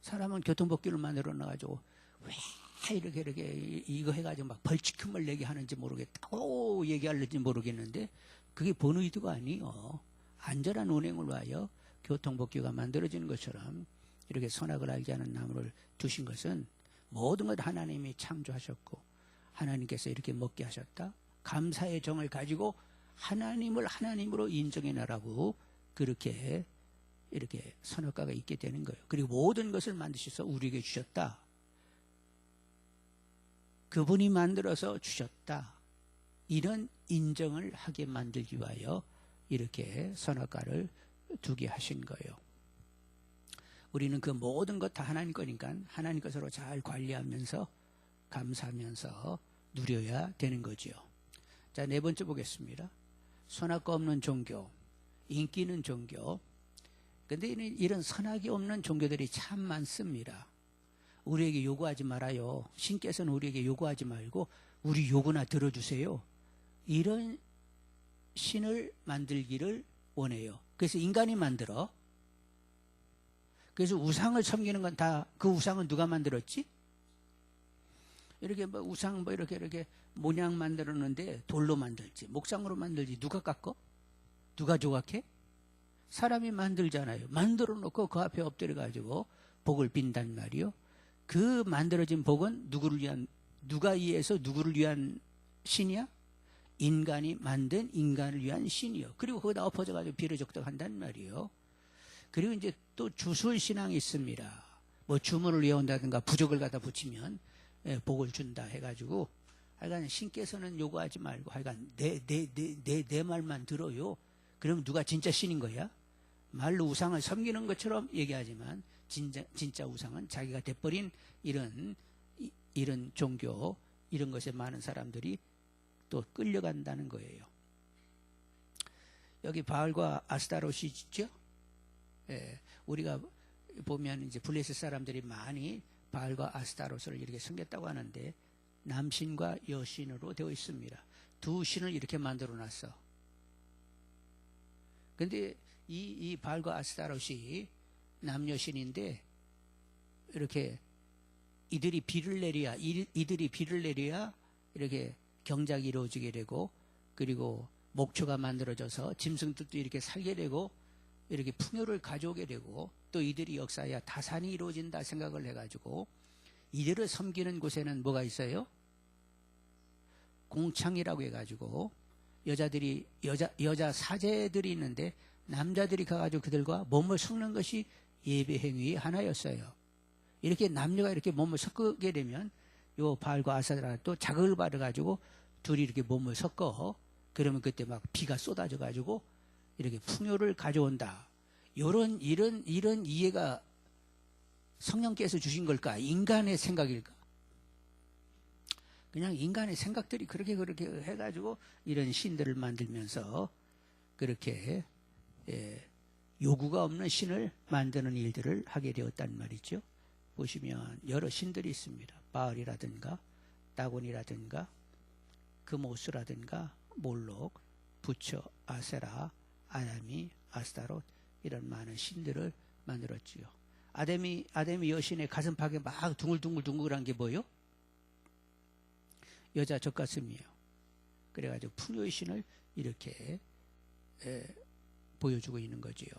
사람은 교통법규를 만들어 놔가지고 왜 이렇게 이거 해가지고 막 벌칙금을 내게 하는지 모르겠다고 얘기하는지 모르겠는데 그게 본 의도가 아니요. 안전한 운행을 위하여 교통법규가 만들어지는 것처럼 이렇게 선악을 알지 않은 나무를 두신 것은 모든 것 하나님이 창조하셨고 하나님께서 이렇게 먹게 하셨다. 감사의 정을 가지고 하나님을 하나님으로 인정해 나라고 그렇게 이렇게 선악과가 있게 되는 거예요. 그리고 모든 것을 만드셔서 우리에게 주셨다. 그분이 만들어서 주셨다. 이런 인정을 하게 만들기 위하여 이렇게 선악과를 두게 하신 거예요. 우리는 그 모든 것 다 하나님 거니까 하나님 것으로 잘 관리하면서 감사하면서 누려야 되는 거지요. 자, 네 번째 보겠습니다. 선악과 없는 종교, 인기 있는 종교. 근데 이런 선악이 없는 종교들이 참 많습니다. 우리에게 요구하지 말아요. 신께서는 우리에게 요구하지 말고 우리 요구나 들어주세요. 이런 신을 만들기를 원해요. 그래서 인간이 만들어. 그래서 우상을 섬기는 건 다 그 우상은 누가 만들었지? 이렇게 뭐 우상 뭐 이렇게 모양 만들었는데 돌로 만들지 목상으로 만들지 누가 깎어? 누가 조각해? 사람이 만들잖아요. 만들어 놓고 그 앞에 엎드려 가지고 복을 빈단 말이요. 그 만들어진 복은 누구를 위한, 누가 이해해서 누구를 위한 신이야? 인간이 만든 인간을 위한 신이요. 그리고 거기다 엎어져 가지고 비례적덕한단 말이요. 그리고 이제 또 주술 신앙이 있습니다. 뭐 주문을 외운다든가 부적을 갖다 붙이면 복을 준다 해가지고 하여간 신께서는 요구하지 말고 하여간 내 말만 들어요. 그럼 누가 진짜 신인 거야? 말로 우상을 섬기는 것처럼 얘기하지만 진짜 우상은 자기가 돼버린 이런 종교 이런 것에 많은 사람들이 또 끌려간다는 거예요. 여기 바알과 아스타롯이 있죠? 예, 우리가 보면 이제 블레셋 사람들이 많이 바알과 아스타롯을 이렇게 섬겼다고 하는데 남신과 여신으로 되어 있습니다. 두 신을 이렇게 만들어 놨어. 근데 이 바알과 아스타롯이 남여신인데 이렇게 이들이 비를 내려야 이렇게 경작이 이루어지게 되고 그리고 목초가 만들어져서 짐승들도 이렇게 살게 되고 이렇게 풍요를 가져오게 되고 또 이들이 역사야 다산이 이루어진다 생각을 해가지고 이들을 섬기는 곳에는 뭐가 있어요? 공창이라고 해가지고 여자 사제들이 있는데 남자들이 가가지고 그들과 몸을 섞는 것이 예배 행위의 하나였어요. 이렇게 남녀가 이렇게 몸을 섞게 되면 요 바알과 아스타롯도 자극을 받아가지고 둘이 이렇게 몸을 섞어 그러면 그때 막 비가 쏟아져가지고 이렇게 풍요를 가져온다. 이런 이해가 성령께서 주신 걸까? 인간의 생각일까? 그냥 인간의 생각들이 그렇게 해가지고 이런 신들을 만들면서 그렇게 요구가 없는 신을 만드는 일들을 하게 되었단 말이죠. 보시면 여러 신들이 있습니다. 바알이라든가 다곤이라든가 금오스라든가 몰록, 부처, 아세라, 아담이, 아스타롯 이런 많은 신들을 만들었지요. 아담이 여신의 가슴팍에 막 둥글둥글한 게 뭐요? 여자 젖가슴이에요. 그래가지고 풍요의 신을 이렇게 보여주고 있는 거지요.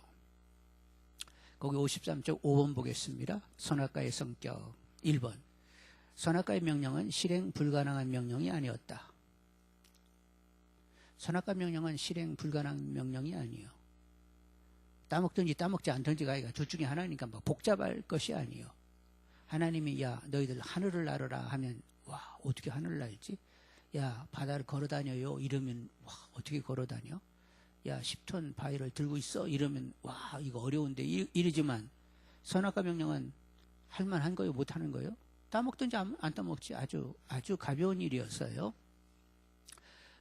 거기 53쪽 5번 보겠습니다. 선악과의 성격 1번 선악과의 명령은 실행 불가능한 명령이 아니었다. 선악과 명령은 실행 불가능한 명령이 아니에요. 따먹든지 따먹지 않든지가 아니라 둘 중에 하나니까 뭐 복잡할 것이 아니요. 하나님이 야 너희들 하늘을 날아라 하면 와 어떻게 하늘을 날지? 야 바다를 걸어다녀요 이러면 와 어떻게 걸어다녀? 야 10톤 바위를 들고 있어 이러면 와 이거 어려운데 이러지만 선악과 명령은 할만한 거요 못하는 거요? 따먹든지 안 따먹지 아주 가벼운 일이었어요.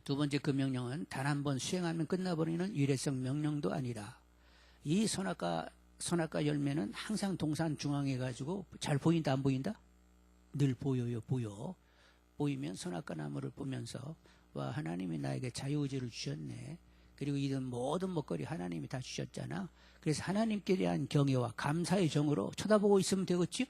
두 번째 그 명령은 단 한 번 수행하면 끝나버리는 일회성 명령도 아니라 이 선악과 열매는 항상 동산 중앙에 가지고 잘 보인다 안 보인다? 늘 보여요 보여. 보이면 선악과 나무를 보면서 와 하나님이 나에게 자유의지를 주셨네. 그리고 이런 모든 먹거리 하나님이 다 주셨잖아. 그래서 하나님께 대한 경외와 감사의 정으로 쳐다보고 있으면 되겠지?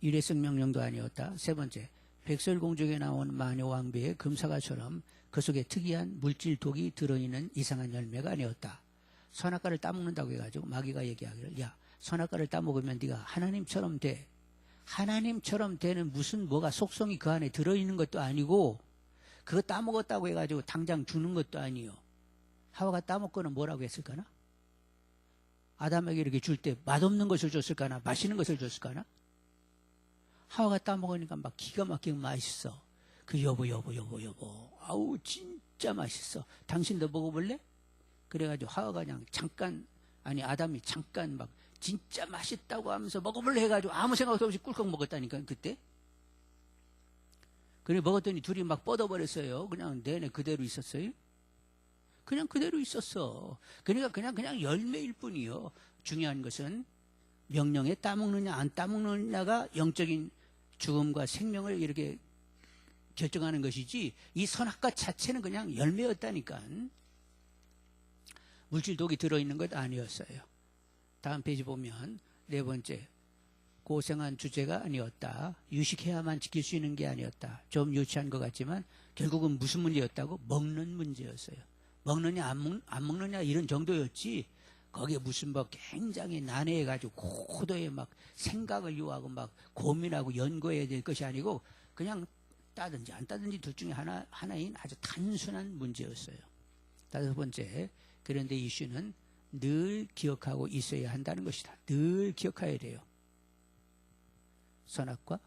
일회성 명령도 아니었다. 세 번째, 백설공주에 나온 마녀 왕비의 금사과처럼 그 속에 특이한 물질 독이 들어있는 이상한 열매가 아니었다. 선악과를 따먹는다고 해가지고 마귀가 얘기하기를 야 선악과를 따먹으면 네가 하나님처럼 돼. 하나님처럼 되는 무슨 뭐가 속성이 그 안에 들어있는 것도 아니고 그거 따먹었다고 해가지고 당장 주는 것도 아니요. 하와가 따먹고는 뭐라고 했을까나? 아담에게 이렇게 줄 때 맛없는 것을 줬을까나? 맛있는 것을 줬을까나? 하와가 따먹으니까 막 기가 막히게 맛있어. 그 여보 아우 진짜 맛있어. 당신도 먹어볼래? 그래가지고 하와가 그냥 잠깐 아담이 잠깐 막 진짜 맛있다고 하면서 먹어볼래 해가지고 아무 생각도 없이 꿀꺽 먹었다니까 그때. 그래 먹었더니 둘이 막 뻗어버렸어요. 그냥 내내 그대로 있었어요. 그냥 그대로 있었어. 그러니까 그냥 열매일 뿐이요. 중요한 것은 명령에 따먹느냐 안 따먹느냐가 영적인 죽음과 생명을 이렇게 결정하는 것이지 이 선악과 자체는 그냥 열매였다니까. 물질 독이 들어있는 것 아니었어요. 다음 페이지 보면 네 번째, 고생한 주제가 아니었다. 유식해야만 지킬 수 있는 게 아니었다. 좀 유치한 것 같지만 결국은 무슨 문제였다고? 먹는 문제였어요. 먹느냐 안 먹느냐 이런 정도였지 거기에 무슨 뭐 굉장히 난해해가지고 고도의 막 생각을 요하고 막 고민하고 연구해야 될 것이 아니고 그냥 따든지 안 따든지 둘 중에 하나인 아주 단순한 문제였어요. 다섯 번째, 그런데 이슈는 늘 기억하고 있어야 한다는 것이다. 늘 기억해야 돼요. 선악과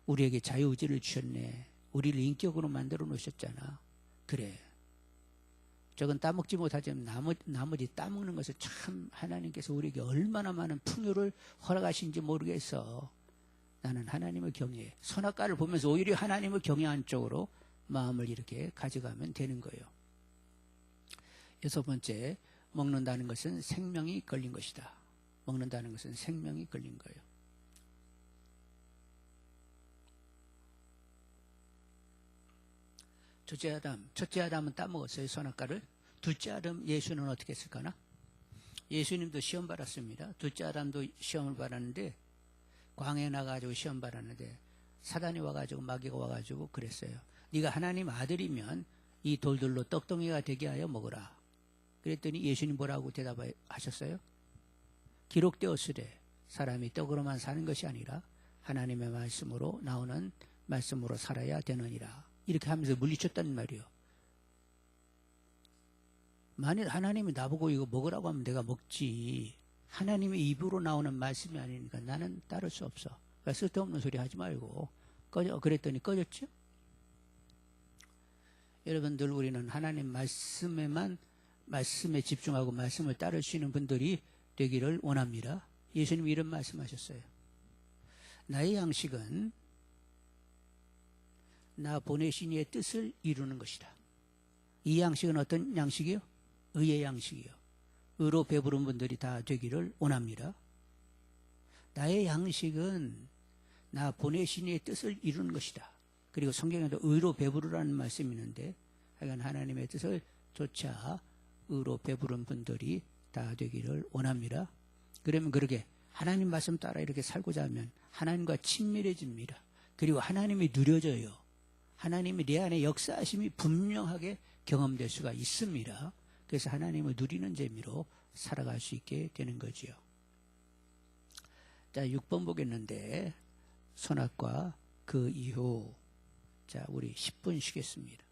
우리에게 자유의지를 주셨네. 우리를 인격으로 만들어 놓으셨잖아. 그래. 저건 따먹지 못하지만 나머지 따먹는 것을 참 하나님께서 우리에게 얼마나 많은 풍요를 허락하신지 모르겠어. 나는 하나님을 경외해. 선악과를 보면서 오히려 하나님을 경외한 쪽으로 마음을 이렇게 가져가면 되는 거예요. 여섯 번째, 먹는다는 것은 생명이 걸린 것이다. 먹는다는 것은 생명이 걸린 거예요. 첫째 아담은 따먹었어요, 선악과를. 둘째 아담 예수는 어떻게 했을까나? 예수님도 시험 받았습니다. 둘째 아담도 시험을 받았는데 광야에 나가지고 시험 받았는데 사단이 와가지고 마귀가 와가지고 그랬어요. 네가 하나님 아들이면 이 돌들로 떡덩이가 되게 하여 먹으라. 그랬더니 예수님 뭐라고 대답하셨어요? 기록되었으되 사람이 떡으로만 사는 것이 아니라 하나님의 말씀으로 나오는 말씀으로 살아야 되느니라. 이렇게 하면서 물리쳤단 말이에요. 만일 하나님이 나보고 이거 먹으라고 하면 내가 먹지. 하나님의 입으로 나오는 말씀이 아니니까 나는 따를 수 없어. 그러니까 쓸데없는 소리 하지 말고 꺼져. 그랬더니 꺼졌죠? 여러분들 우리는 하나님 말씀에 집중하고 말씀을 따를 수 있는 분들이 되기를 원합니다. 예수님이 이런 말씀하셨어요. 나의 양식은 나 보내신 이의 뜻을 이루는 것이다. 이 양식은 어떤 양식이요? 의의 양식이요. 의로 배부른 분들이 다 되기를 원합니다. 나의 양식은 나 보내신 이의 뜻을 이루는 것이다. 그리고 성경에도 의로 배부르라는 말씀이 있는데 하여간 하나님의 뜻을 쫓아 의로 배부른 분들이 다 되기를 원합니다. 그러면 그렇게 하나님 말씀 따라 이렇게 살고자 하면 하나님과 친밀해집니다. 그리고 하나님이 누려져요. 하나님이 내 안에 역사하심이 분명하게 경험될 수가 있습니다. 그래서 하나님을 누리는 재미로 살아갈 수 있게 되는 거지요. 자, 6번 보겠는데 선악과 그 이후. 자, 우리 10분 쉬겠습니다.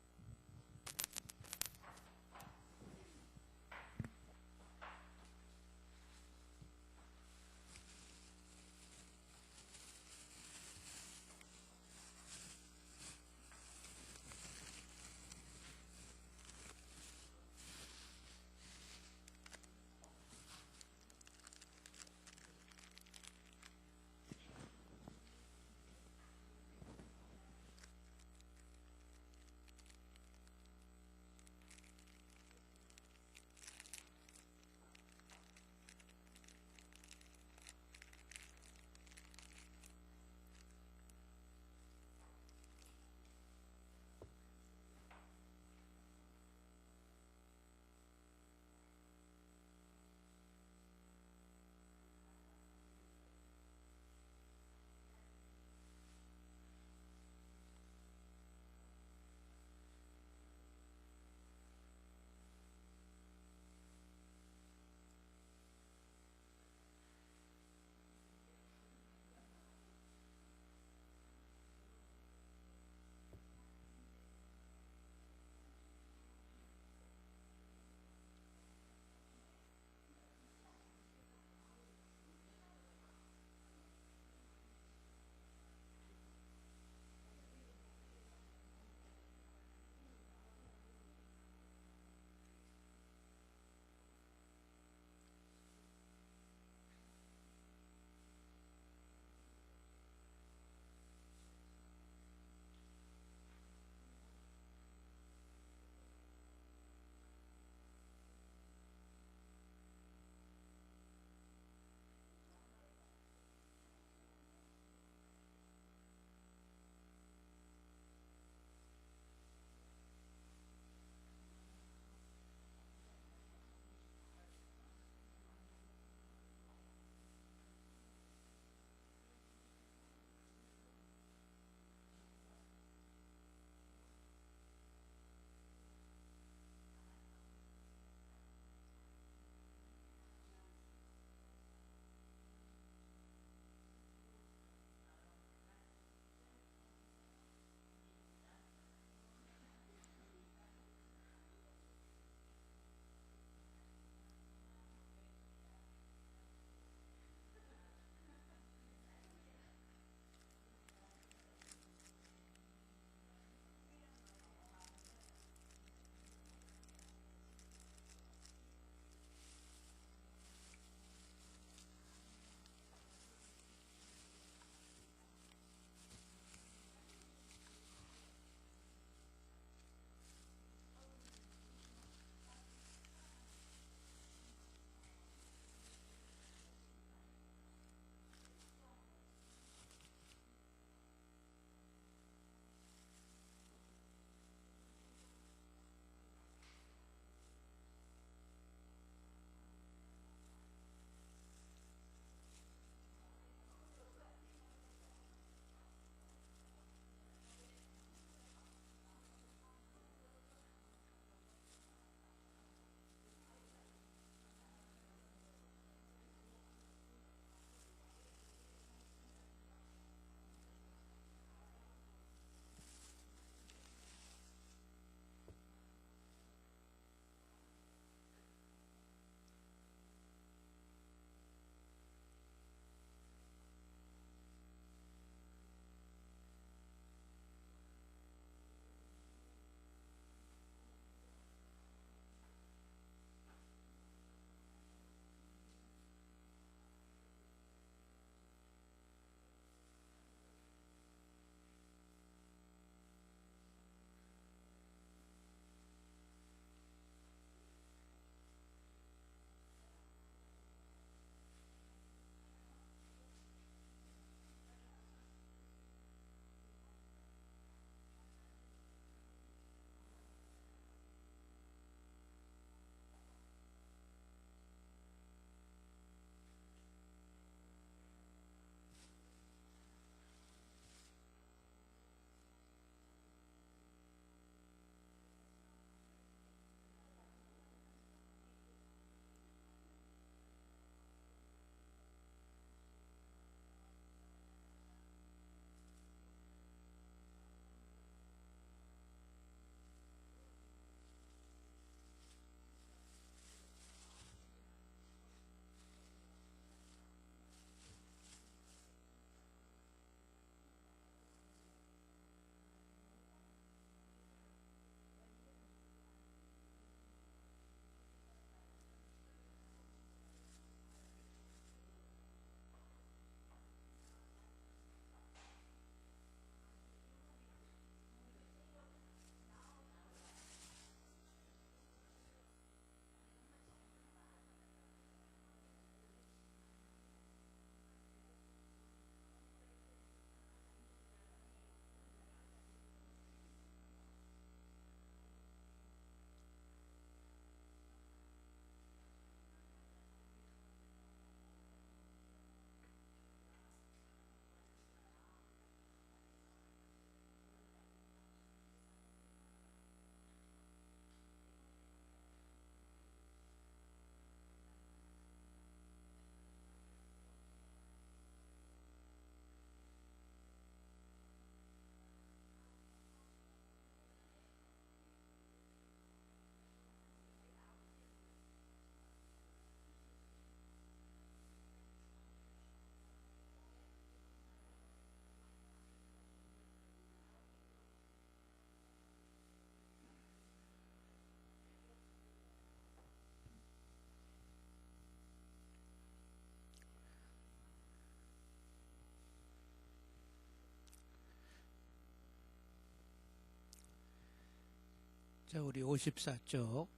자, 우리 54쪽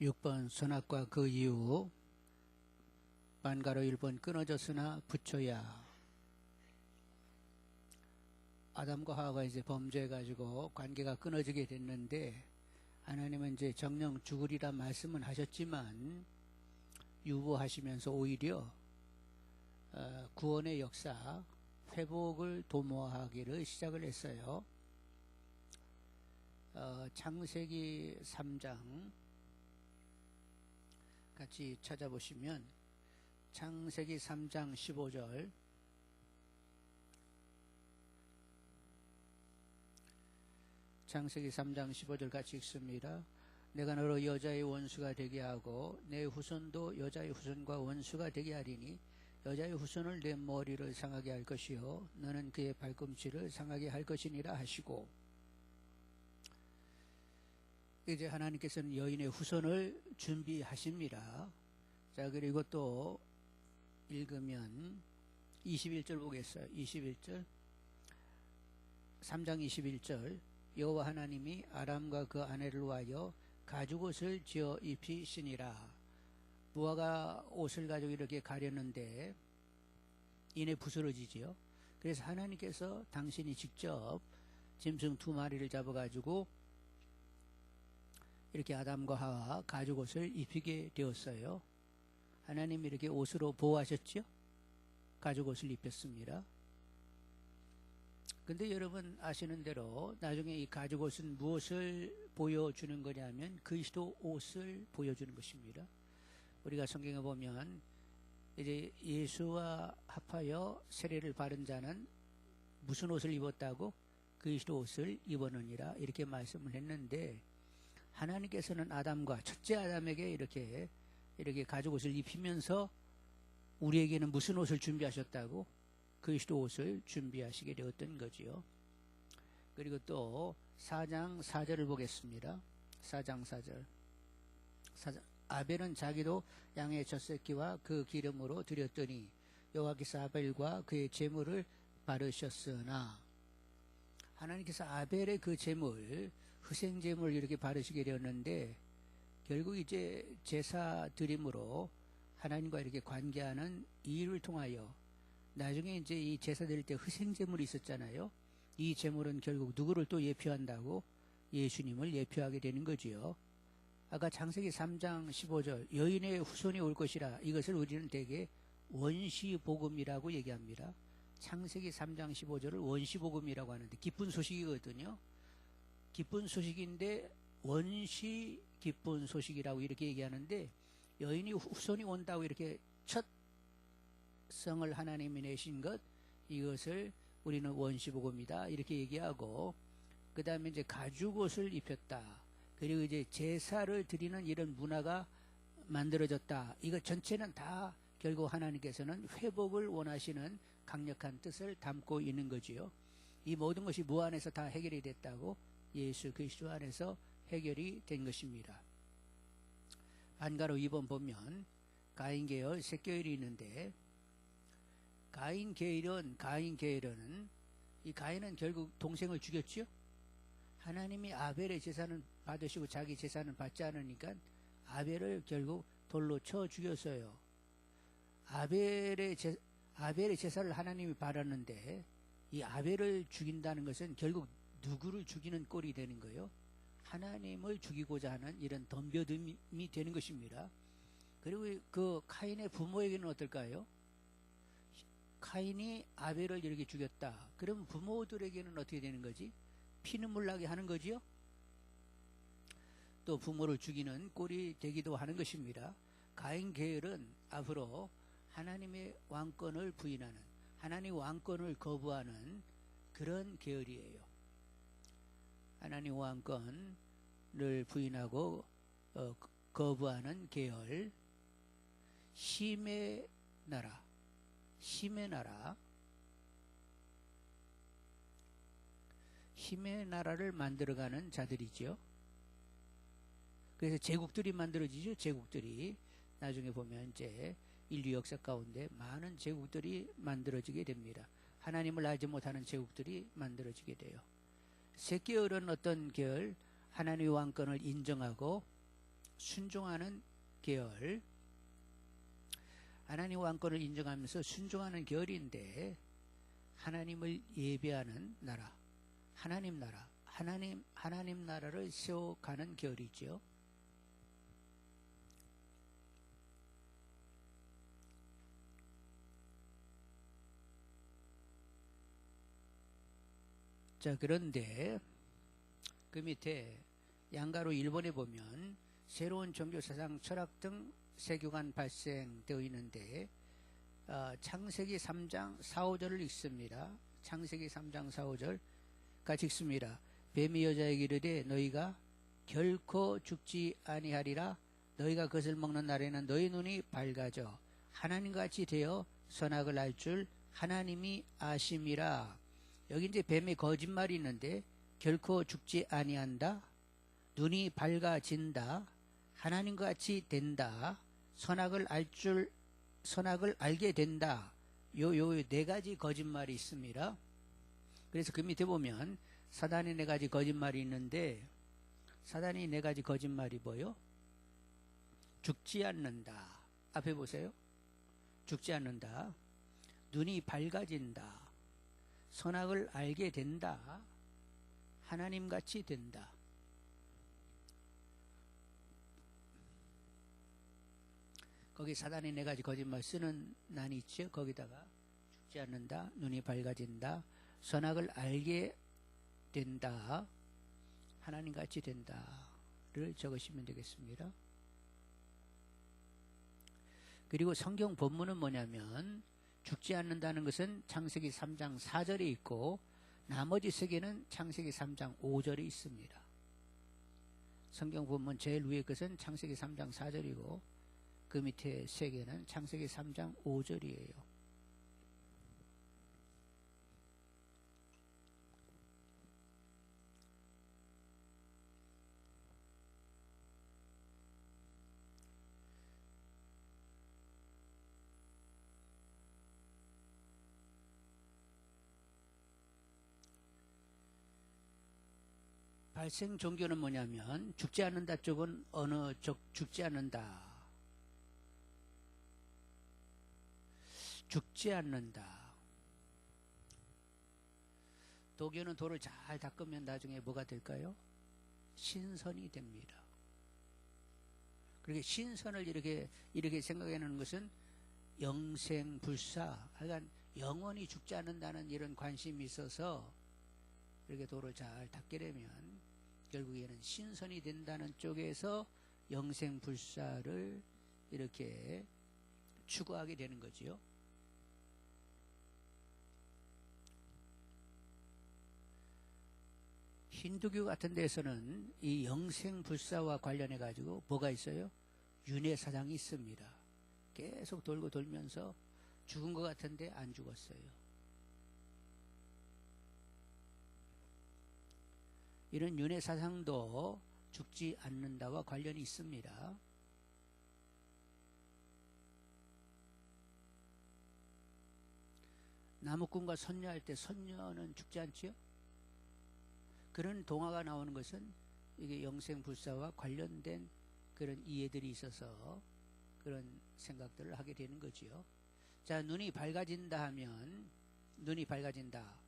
6번 선악과 그 이유 만가로 1번 끊어졌으나 붙여야. 아담과 하와가 이제 범죄해가지고 관계가 끊어지게 됐는데 하나님은 이제 정령 죽으리라 말씀은 하셨지만 유보하시면서 오히려 구원의 역사, 회복을 도모하기를 시작을 했어요. 창세기 3장 같이 찾아보시면 창세기 3장 15절 창세기 3장 15절 같이 읽습니다. 내가 너로 여자의 원수가 되게 하고 내 후손도 여자의 후손과 원수가 되게 하리니 여자의 후손을 내 머리를 상하게 할 것이요 너는 그의 발꿈치를 상하게 할 것이니라 하시고, 이제 하나님께서는 여인의 후손을 준비하십니다. 자, 그리고 또 읽으면 21절 보겠어요. 21절 3장 21절 여호와 하나님이 아람과 그 아내를 위하여 가죽옷을 지어 입히시니라. 무화과 옷을 가지고 이렇게 가렸는데 이내 부스러지지요. 그래서 하나님께서 당신이 직접 짐승 2마리를 잡아가지고 이렇게 아담과 하와 가죽옷을 입히게 되었어요. 하나님이 이렇게 옷으로 보호하셨죠. 가죽옷을 입혔습니다. 근데 여러분 아시는 대로 나중에 이 가죽옷은 무엇을 보여주는 거냐면 그리스도 옷을 보여주는 것입니다. 우리가 성경에 보면 이제 예수와 합하여 세례를 받은 자는 무슨 옷을 입었다고? 그리스도 옷을 입었느니라 이렇게 말씀을 했는데, 하나님께서는 아담과 첫째 아담에게 이렇게 가죽옷을 입히면서 우리에게는 무슨 옷을 준비하셨다고? 그리스도 옷을 준비하시게 되었던 거지요. 그리고 또 4장 4절을 보겠습니다. 4장 4절 아벨은 자기도 양의 젖새끼와 그 기름으로 드렸더니 여호와께서 아벨과 그의 제물을 바르셨으나, 하나님께서 아벨의 그 제물, 희생제물을 이렇게 바르시게 되었는데 결국 이제 제사 드림으로 하나님과 이렇게 관계하는 이 일을 통하여 나중에 이제 이 제사 드릴 때 희생제물이 있었잖아요. 이 제물은 결국 누구를 또 예표한다고? 예수님을 예표하게 되는 거지요. 아까 창세기 3장 15절 여인의 후손이 올 것이라, 이것을 우리는 대개 원시복음이라고 얘기합니다. 창세기 3장 15절을 원시복음이라고 하는데 기쁜 소식이거든요. 기쁜 소식인데 원시 기쁜 소식이라고 이렇게 얘기하는데, 여인이 후손이 온다고 이렇게 첫 성을 하나님이 내신 것, 이것을 우리는 원시복음이다 이렇게 얘기하고, 그 다음에 이제 가죽옷을 입혔다, 그리고 이제 제사를 드리는 이런 문화가 만들어졌다. 이거 전체는 다 결국 하나님께서는 회복을 원하시는 강력한 뜻을 담고 있는 거지요. 이 모든 것이 무 안에서 다 해결이 됐다고? 예수 그리스도 안에서 해결이 된 것입니다. 반가로 2번 보면 가인 계열, 셋 계열이 있는데, 가인 계열은 이 가인은 결국 동생을 죽였죠. 하나님이 아벨의 제사는 받으시고 자기 제사는 받지 않으니까 아벨을 결국 돌로 쳐 죽였어요. 아벨의 제사를 하나님이 받았는데 이 아벨을 죽인다는 것은 결국 누구를 죽이는 꼴이 되는 거예요? 하나님을 죽이고자 하는 이런 덤벼듦이 되는 것입니다. 그리고 그 카인의 부모에게는 어떨까요? 카인이 아벨을 이렇게 죽였다. 그럼 부모들에게는 어떻게 되는 거지? 피눈물 나게 하는 거지요? 또 부모를 죽이는 꼴이 되기도 하는 것입니다. 가인 계열은 앞으로 하나님의 왕권을 부인하는, 하나님 왕권을 거부하는 그런 계열이에요. 하나님 왕권을 부인하고 거부하는 계열. 심의 나라, 힘의 나라를 만들어가는 자들이죠. 그래서 제국들이 만들어지죠. 제국들이 나중에 보면 이제 인류 역사 가운데 많은 제국들이 만들어지게 됩니다. 하나님을 알지 못하는 제국들이 만들어지게 돼요. 셋 계열은 어떤 계열? 하나님의 왕권을 인정하고 순종하는 계열. 하나님 왕권을 인정하면서 순종하는 계열인데 하나님을 예배하는 나라, 하나님 나라, 하나님 나라를 세워가는 계열이죠. 자, 그런데 그 밑에 양가로 1번에 보면 새로운 종교 사상 철학 등 세계관 발생되어 있는데 창세기 3장 4, 5절을 읽습니다. 창세기 3장 4, 5절 같이 읽습니다. 뱀이 여자에게 이르되 너희가 결코 죽지 아니하리라. 너희가 그것을 먹는 날에는 너희 눈이 밝아져 하나님같이 되어 선악을 알 줄 하나님이 아심이라. 여기 이제 뱀의 거짓말이 있는데 결코 죽지 아니한다. 눈이 밝아진다. 하나님같이 된다. 선악을 알게 된다. 요 네 가지 거짓말이 있습니다. 그래서 그 밑에 보면 사단의 네 가지 거짓말이 있는데 사단이 네 가지 거짓말이 뭐요? 죽지 않는다. 앞에 보세요. 죽지 않는다. 눈이 밝아진다. 선악을 알게 된다. 하나님같이 된다. 거기 사단이 네 가지 거짓말 쓰는 난이 있죠. 거기다가 죽지 않는다. 눈이 밝아진다. 선악을 알게 된다. 하나님같이 된다를 적으시면 되겠습니다. 그리고 성경 본문은 뭐냐면 죽지 않는다는 것은 창세기 3장 4절에 있고 나머지 세 개는 창세기 3장 5절에 있습니다. 성경 본문 제일 위에 것은 창세기 3장 4절이고 그 밑에 세 개는 창세기 3장 5절이에요. 발생 종교는 뭐냐면 죽지 않는다 쪽은 어느 쪽 죽지 않는다. 죽지 않는다. 도교는 돌을 잘 닦으면 나중에 뭐가 될까요? 신선이 됩니다. 그렇게 신선을 이렇게 생각하는 것은 영생불사, 하여간 영원히 죽지 않는다는 이런 관심이 있어서 이렇게 돌을 잘 닦게 되면 결국에는 신선이 된다는 쪽에서 영생불사를 이렇게 추구하게 되는 거지요. 힌두교 같은 데서는 이 영생불사와 관련해 가지고 뭐가 있어요? 윤회사상이 있습니다. 계속 돌고 돌면서 죽은 것 같은데 안 죽었어요. 이런 윤회사상도 죽지 않는다와 관련이 있습니다. 나무꾼과 선녀할 때 선녀는 죽지 않지요? 그런 동화가 나오는 것은 이게 영생불사와 관련된 그런 이해들이 있어서 그런 생각들을 하게 되는 거지요. 자, 눈이 밝아진다 하면 눈이 밝아진다.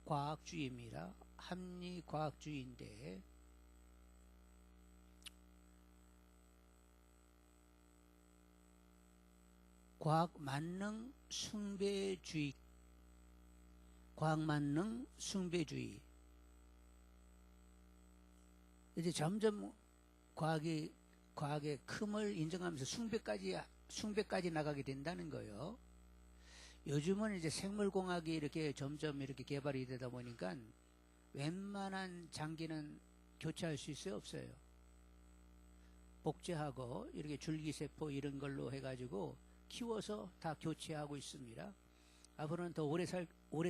합리과학주의입니다. 합리과학주의인데 과학만능 숭배주의, 과학만능 숭배주의. 이제 점점 과학의 큼을 인정하면서 숭배까지 나가게 된다는 거예요. 요즘은 이제 생물공학이 이렇게 점점 이렇게 개발이 되다 보니까 웬만한 장기는 교체할 수 있어요, 없어요? 복제하고 이렇게 줄기세포 이런 걸로 해가지고 키워서 다 교체하고 있습니다. 앞으로는 더 오래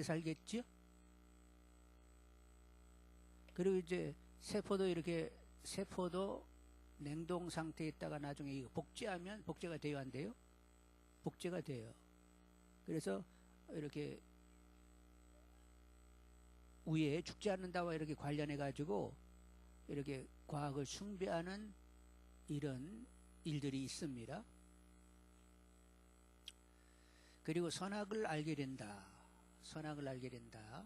살겠죠? 그리고 이제 세포도 냉동 상태에 있다가 나중에 이거 복제하면 복제가 돼요, 안 돼요? 복제가 돼요. 그래서 이렇게 위에 죽지 않는다와 이렇게 관련해 가지고 이렇게 과학을 숭배하는 이런 일들이 있습니다. 그리고 선악을 알게 된다. 선악을 알게 된다.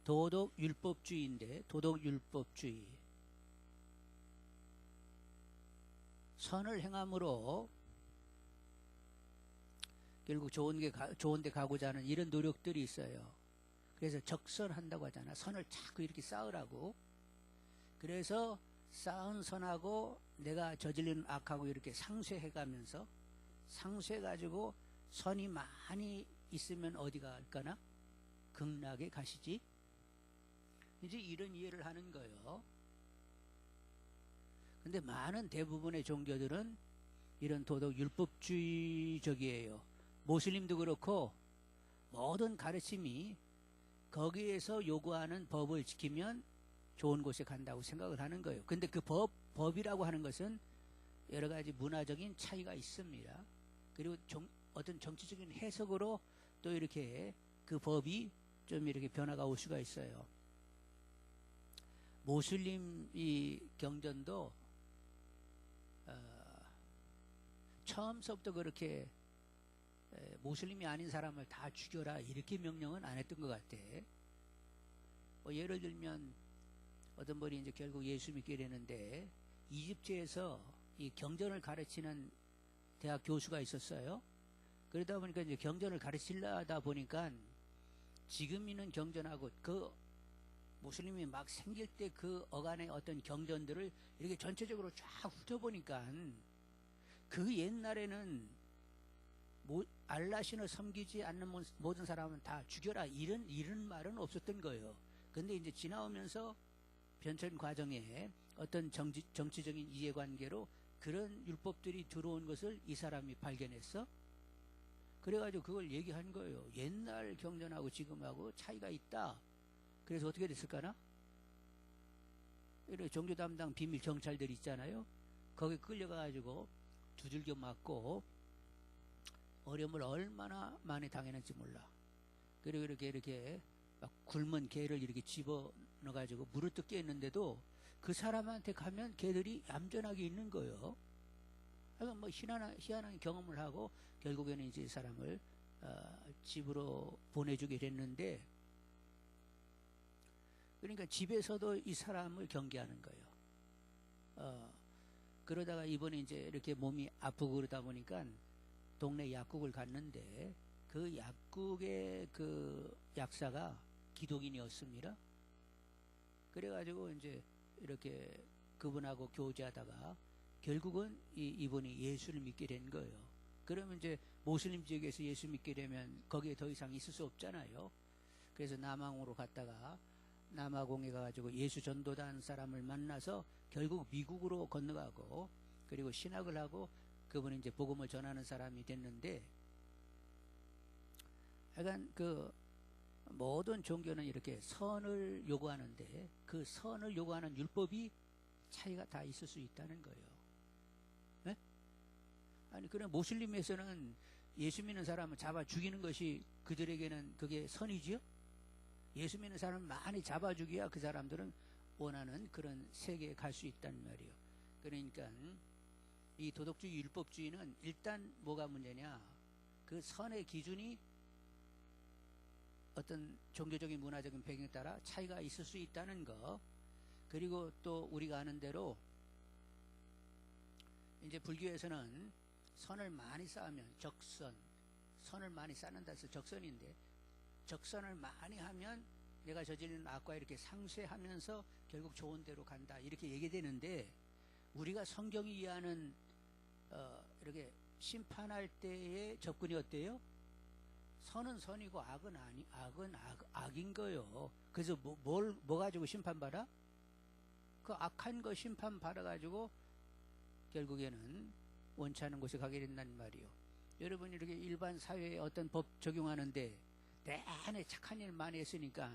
도덕율법주의인데, 도덕율법주의. 선을 행함으로 결국 좋은 데 가고자 하는 이런 노력들이 있어요. 그래서 적선한다고 하잖아. 선을 자꾸 이렇게 쌓으라고. 그래서 쌓은 선하고 내가 저지르는 악하고 이렇게 상쇄해가면서, 상쇄해가지고 선이 많이 있으면 어디가 갈까나? 극락에 가시지. 이제 이런 이해를 하는 거예요. 근데 많은 대부분의 종교들은 이런 도덕 율법주의적이에요. 모슬림도 그렇고 모든 가르침이 거기에서 요구하는 법을 지키면 좋은 곳에 간다고 생각을 하는 거예요. 근데 그 법이라고 하는 것은 여러 가지 문화적인 차이가 있습니다. 그리고 어떤 정치적인 해석으로 또 이렇게 그 법이 좀 이렇게 변화가 올 수가 있어요. 모슬림 이 경전도 처음서부터 그렇게 모슬림이 아닌 사람을 다 죽여라 이렇게 명령은 안 했던 것 같아. 뭐 예를 들면 어떤 분이 이제 결국 예수 믿게 되는데 이집트에서 이 경전을 가르치는 대학 교수가 있었어요. 그러다 보니까 이제 경전을 가르치려다 보니까 지금 있는 경전하고 그 모슬림이 막 생길 때 그 어간의 어떤 경전들을 이렇게 전체적으로 쫙 훑어보니까 그 옛날에는 알라신을 섬기지 않는 모든 사람은 다 죽여라 이런 말은 없었던 거예요. 근데 이제 지나오면서 변천 과정에 어떤 정치적인 이해관계로 그런 율법들이 들어온 것을 이 사람이 발견했어. 그래가지고 그걸 얘기한 거예요. 옛날 경전하고 지금하고 차이가 있다. 그래서 어떻게 됐을까나? 이렇게 종교 담당 비밀 경찰들이 있잖아요. 거기 끌려가가지고 두들겨 맞고 어려움을 얼마나 많이 당했는지 몰라. 그리고 이렇게 막 굶은 개를 이렇게 집어넣어가지고 물을 뜯게 했는데도 그 사람한테 가면 개들이 얌전하게 있는 거예요. 그러니까 뭐 희한한 경험을 하고 결국에는 이제 이 사람을 집으로 보내주게 됐는데, 그러니까 집에서도 이 사람을 경계하는 거예요. 그러다가 이번에 이제 이렇게 몸이 아프고 그러다 보니까 동네 약국을 갔는데 그 약국의 그 약사가 기독인이었습니다. 그래가지고 이제 이렇게 그분하고 교제하다가 결국은 이분이 예수를 믿게 된 거예요. 그러면 이제 모슬림 지역에서 예수 믿게 되면 거기에 더 이상 있을 수 없잖아요. 그래서 남항으로 갔다가 남아공에 가가지고 예수 전도단 사람을 만나서 결국 미국으로 건너가고 그리고 신학을 하고 그분이 이제 복음을 전하는 사람이 됐는데, 약간 그 모든 종교는 이렇게 선을 요구하는데 그 선을 요구하는 율법이 차이가 다 있을 수 있다는 거예요. 네? 아니 그럼 모슬림에서는 예수 믿는 사람을 잡아 죽이는 것이 그들에게는 그게 선이지요? 예수 믿는 사람을 많이 잡아 죽여야 그 사람들은 원하는 그런 세계에 갈 수 있단 말이에요. 그러니까 이 도덕주의 율법주의는 일단 뭐가 문제냐, 그 선의 기준이 어떤 종교적인 문화적인 배경에 따라 차이가 있을 수 있다는 거. 그리고 또 우리가 아는 대로 이제 불교에서는 선을 많이 쌓으면 적선, 선을 많이 쌓는다 해서 적선인데, 적선을 많이 하면 내가 저지르는 악과 이렇게 상쇄하면서 결국 좋은 데로 간다 이렇게 얘기되는데, 우리가 성경이 이해하는 이렇게 심판할 때의 접근이 어때요? 선은 선이고 악은 악인 거예요. 그래서 뭐 가지고 심판받아? 그 악한 거 심판받아가지고 결국에는 원치 않은 곳에 가게 된다는 말이요. 여러분 이렇게 일반 사회에 어떤 법 적용하는데 내내 착한 일 많이 했으니까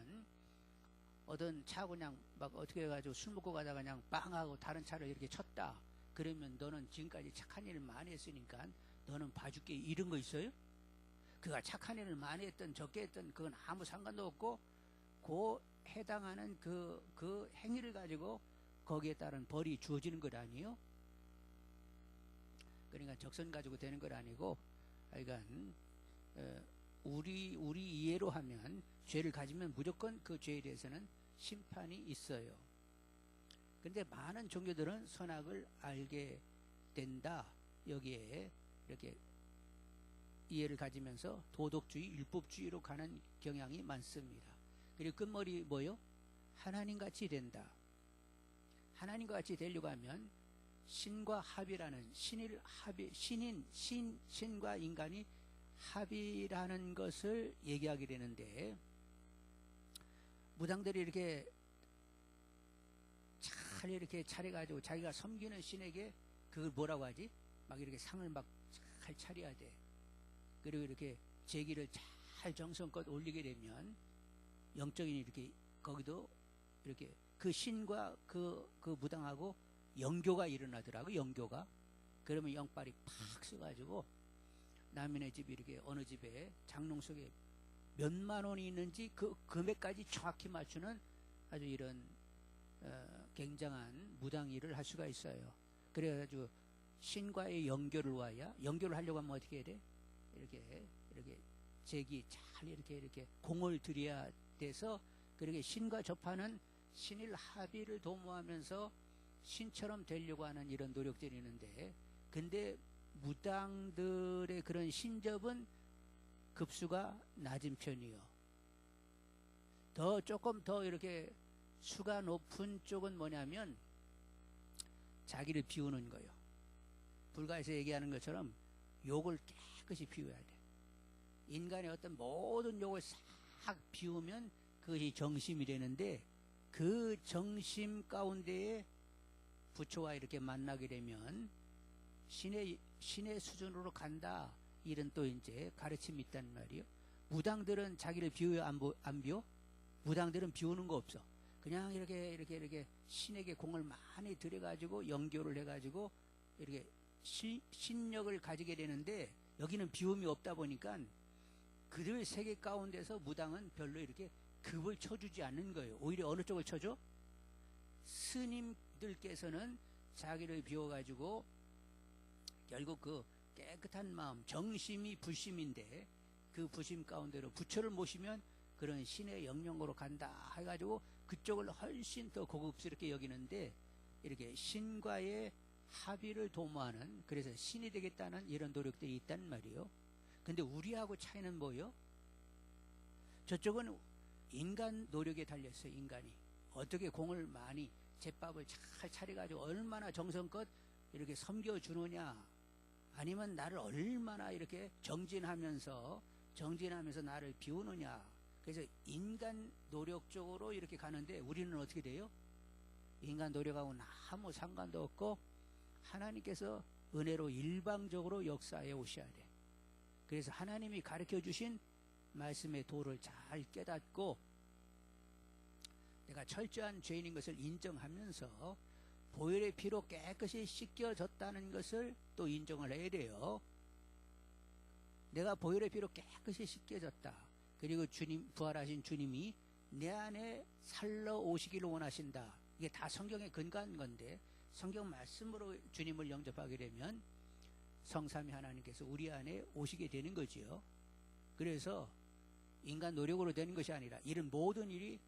어떤 차 그냥 막 어떻게 해가지고 술 먹고 가다가 그냥 빵하고 다른 차를 이렇게 쳤다. 그러면 너는 지금까지 착한 일을 많이 했으니까 너는 봐줄게 이런 거 있어요? 그가 착한 일을 많이 했던 적게 했던 그건 아무 상관도 없고 그 해당하는 그 행위를 가지고 거기에 따른 벌이 주어지는 것 아니에요? 그러니까 적선 가지고 되는 것 아니고, 하여간 우리 이해로 하면 죄를 가지면 무조건 그 죄에 대해서는 심판이 있어요. 근데 많은 종교들은 선악을 알게 된다, 여기에 이렇게 이해를 가지면서 도덕주의, 율법주의로 가는 경향이 많습니다. 그리고 끝머리 뭐요? 하나님같이 된다. 하나님과 같이 되려고 하면 신과 합이라는 신과 인간이 합이라는 것을 얘기하게 되는데, 무당들이 이렇게 잘 이렇게 차려가지고 자기가 섬기는 신에게 그걸 뭐라고 하지? 막 이렇게 상을 막 잘 차려야 돼. 그리고 이렇게 제기를 잘 정성껏 올리게 되면 영적인 이렇게 거기도 이렇게 그 신과 그 무당하고 영교가 일어나더라고. 영교가. 그러면 영빨이 팍 써가지고 남인의 집이 이렇게 어느 집에 장롱 속에 몇만 원이 있는지 그 금액까지 정확히 맞추는 아주 이런 굉장한 무당 일을 할 수가 있어요. 그래가지고 신과의 연결을 와야, 연결을 하려고 하면 어떻게 해야 돼? 이렇게 제기 잘 이렇게 공을 들여야 돼서, 그렇게 신과 접하는 신일 합의를 도모하면서 신처럼 되려고 하는 이런 노력들이 있는데, 근데 무당들의 그런 신접은 급수가 낮은 편이요. 조금 더 이렇게 수가 높은 쪽은 뭐냐면 자기를 비우는 거예요. 불가에서 얘기하는 것처럼 욕을 깨끗이 비워야 돼. 인간의 어떤 모든 욕을 싹 비우면 그것이 정심이 되는데, 그 정심 가운데에 부처와 이렇게 만나게 되면 신의 수준으로 간다, 이런 또 이제 가르침이 있단 말이에요. 무당들은 자기를 비워요, 안 비워? 무당들은 비우는 거 없어. 그냥 이렇게 신에게 공을 많이 들여가지고 연교를 해가지고 이렇게 신력을 가지게 되는데, 여기는 비움이 없다 보니까 그들 세계 가운데서 무당은 별로 이렇게 급을 쳐주지 않는 거예요. 오히려 어느 쪽을 쳐줘? 스님들께서는 자기를 비워가지고 결국 그 깨끗한 마음, 정심이 부심인데, 그 부심 가운데로 부처를 모시면 그런 신의 영령으로 간다 해가지고 그쪽을 훨씬 더 고급스럽게 여기는데, 이렇게 신과의 합의를 도모하는, 그래서 신이 되겠다는 이런 노력들이 있단 말이에요. 근데 우리하고 차이는 뭐예요? 저쪽은 인간 노력에 달렸어요. 인간이 어떻게 공을 많이, 제밥을 잘 차려가지고 얼마나 정성껏 이렇게 섬겨주느냐, 아니면 나를 얼마나 이렇게 정진하면서 나를 비우느냐. 그래서 인간 노력 쪽으로 이렇게 가는데, 우리는 어떻게 돼요? 인간 노력하고는 아무 상관도 없고 하나님께서 은혜로 일방적으로 역사해 오셔야 돼. 그래서 하나님이 가르쳐 주신 말씀의 도를 잘 깨닫고 내가 철저한 죄인인 것을 인정하면서 보혈의 피로 깨끗이 씻겨졌다는 것을 또 인정을 해야 돼요. 내가 보혈의 피로 깨끗이 씻겨졌다. 그리고 주님, 부활하신 주님이 내 안에 살러 오시기를 원하신다. 이게 다 성경에 근거한 건데, 성경 말씀으로 주님을 영접하게 되면 성삼위 하나님께서 우리 안에 오시게 되는 거지요. 그래서 인간 노력으로 되는 것이 아니라 이런 모든 일이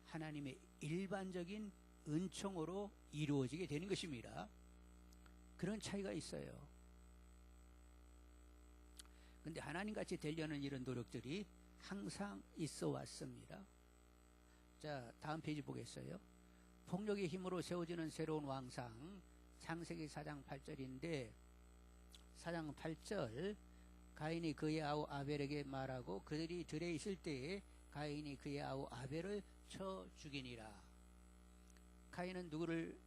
하나님의 일반적인 은총으로 이루어지게 되는 것입니다. 그런 차이가 있어요. 근데 하나님같이 되려는 이런 노력들이 항상 있어 왔습니다. 자, 다음 페이지 보겠어요. 폭력의 힘으로 세워지는 새로운 왕상, 창세기 4장 8절인데, 4장 8절, 가인이 그의 아우 아벨에게 말하고 그들이 들에 있을 때에 가인이 그의 아우 아벨을 쳐 죽이니라. 가인은 누구를,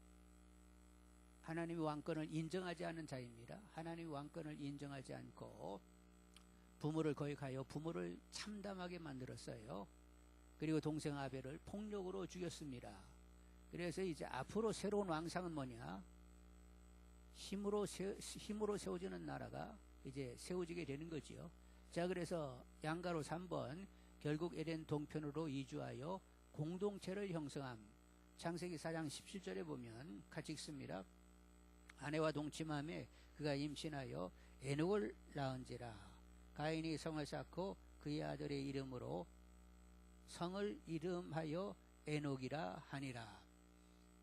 하나님의 왕권을 인정하지 않은 자입니다. 하나님의 왕권을 인정하지 않고 부모를 거역하여 부모를 참담하게 만들었어요. 그리고 동생 아벨을 폭력으로 죽였습니다. 그래서 이제 앞으로 새로운 왕상은 뭐냐? 힘으로 세워지는 나라가 이제 세워지게 되는 거지요. 자, 그래서 양가로 3번, 결국 에덴 동편으로 이주하여 공동체를 형성함. 창세기 4장 17절에 보면 같이 읽습니다. 아내와 동침함에 그가 임신하여 에녹을 낳은지라. 가인이 성을 쌓고 그의 아들의 이름으로 성을 이름하여 에녹이라 하니라.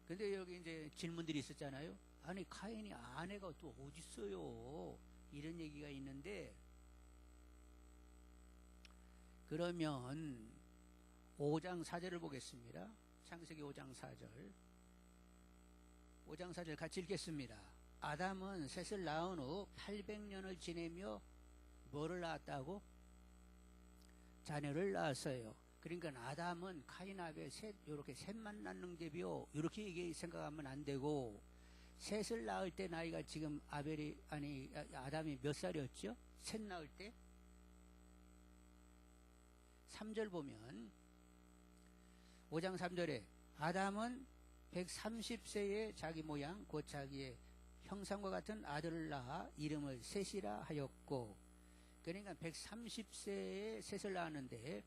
근데 여기 이제 질문들이 있었잖아요. 아니 가인이 아내가 또 어디 있어요? 이런 얘기가 있는데, 그러면 5장 4절을 보겠습니다. 창세기 5장 4절. 5장 4절 같이 읽겠습니다. 아담은 셋을 낳은 후 800년을 지내며 뭐를 낳았다고? 자녀를 낳았어요. 그러니까 아담은 카인 아벨 셋, 요렇게 셋만 낳는 데비요, 이렇게 생각하면 안 되고, 셋을 낳을 때 나이가 지금 아담이 몇 살이었죠? 셋 낳을 때? 3절 보면 5장 3절에 아담은 130세에 자기 모양 곧 자기의 형상과 같은 아들을 낳아 이름을 셋이라 하였고, 그러니까 130세에 셋을 낳았는데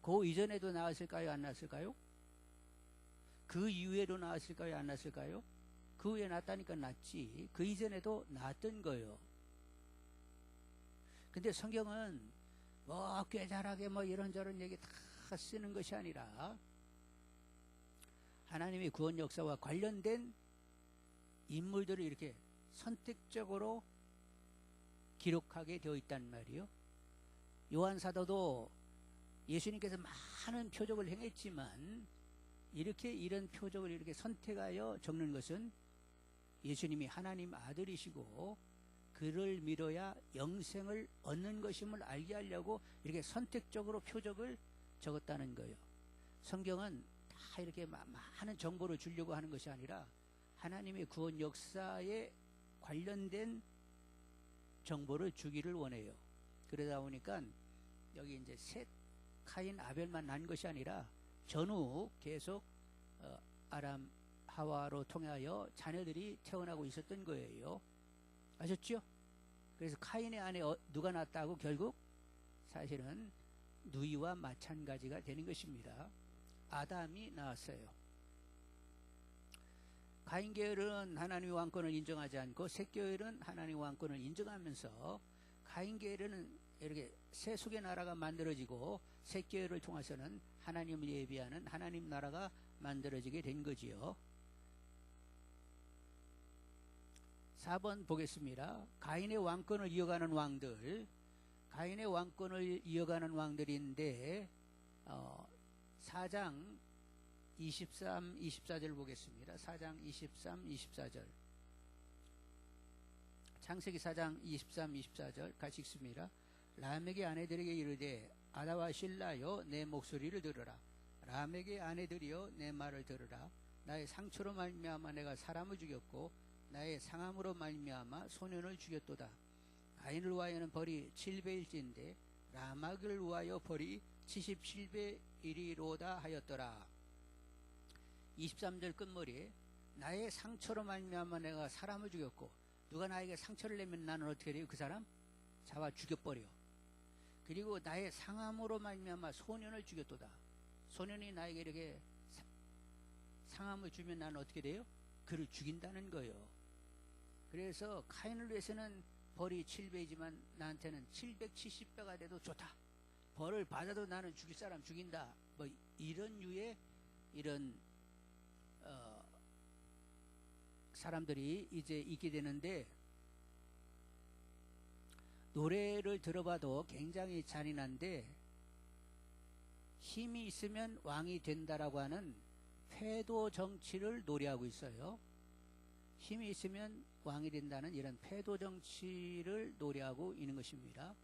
그 이전에도 낳았을까요? 안 낳았을까요? 그 이후에도 낳았을까요? 안 낳았을까요? 그 후에 낳았다니까 낳지. 그 이전에도 낳았던 거예요. 근데 성경은 뭐 꾀잘하게 뭐 이런저런 얘기 다 쓰는 것이 아니라 하나님의 구원 역사와 관련된 인물들을 이렇게 선택적으로 기록하게 되어 있단 말이요. 요한 사도도 예수님께서 많은 표적을 행했지만 이렇게 이런 표적을 이렇게 선택하여 적는 것은 예수님이 하나님 아들이시고 그를 믿어야 영생을 얻는 것임을 알게 하려고 이렇게 선택적으로 표적을 적었다는 거예요. 성경은 다 이렇게 많은 정보를 주려고 하는 것이 아니라 하나님의 구원 역사에 관련된 정보를 주기를 원해요. 그러다 보니까 여기 이제 셋, 카인, 아벨만 난 것이 아니라 전후 계속 아람, 하와로 통하여 자녀들이 태어나고 있었던 거예요. 아셨죠? 그래서 카인의 아내 누가 낳았다고? 결국 사실은 누이와 마찬가지가 되는 것입니다. 아담이 낳았어요. 가인 계열은 하나님의 왕권을 인정하지 않고 셋 계열은 하나님의 왕권을 인정하면서 가인 계열은 이렇게 세속의 나라가 만들어지고 셋 계열을 통해서는 하나님을 예비하는 하나님 나라가 만들어지게 된 거지요. 4번 보겠습니다. 가인의 왕권을 이어가는 왕들. 가인의 왕권을 이어가는 왕들인데 4장 23, 24절 보겠습니다. 4장 23, 24절. 창세기 4장 23, 24절 같이 읽습니다. 람에게 아내들에게 이르되 아다와 실라여 내 목소리를 들으라. 람에게 아내들이여 내 말을 들으라. 나의 상처로 말미암아 내가 사람을 죽였고 나의 상함으로 말미암아 소년을 죽였도다. 가인을 위하여는 벌이 7배일진데 라마를 위하여 벌이 77배이리로다 하였더라. 23절 끝머리에 나의 상처로 말미암아 내가 사람을 죽였고, 누가 나에게 상처를 내면 나는 어떻게 돼요? 그 사람 잡아 죽여버려. 그리고 나의 상함으로 말미암아 소년을 죽였도다. 소년이 나에게 이렇게 상함을 주면 나는 어떻게 돼요? 그를 죽인다는 거예요. 그래서 카인을 위해서는 벌이 7배이지만 나한테는 770배가 돼도 좋다. 벌을 받아도 나는 죽일 사람 죽인다. 뭐 이런 류의 이런 사람들이 이제 있게 되는데, 노래를 들어봐도 굉장히 잔인한데 힘이 있으면 왕이 된다라고 하는 패도 정치를 노래하고 있어요. 힘이 있으면 왕이 된다는 이런 패도 정치를 노래하고 있는 것입니다.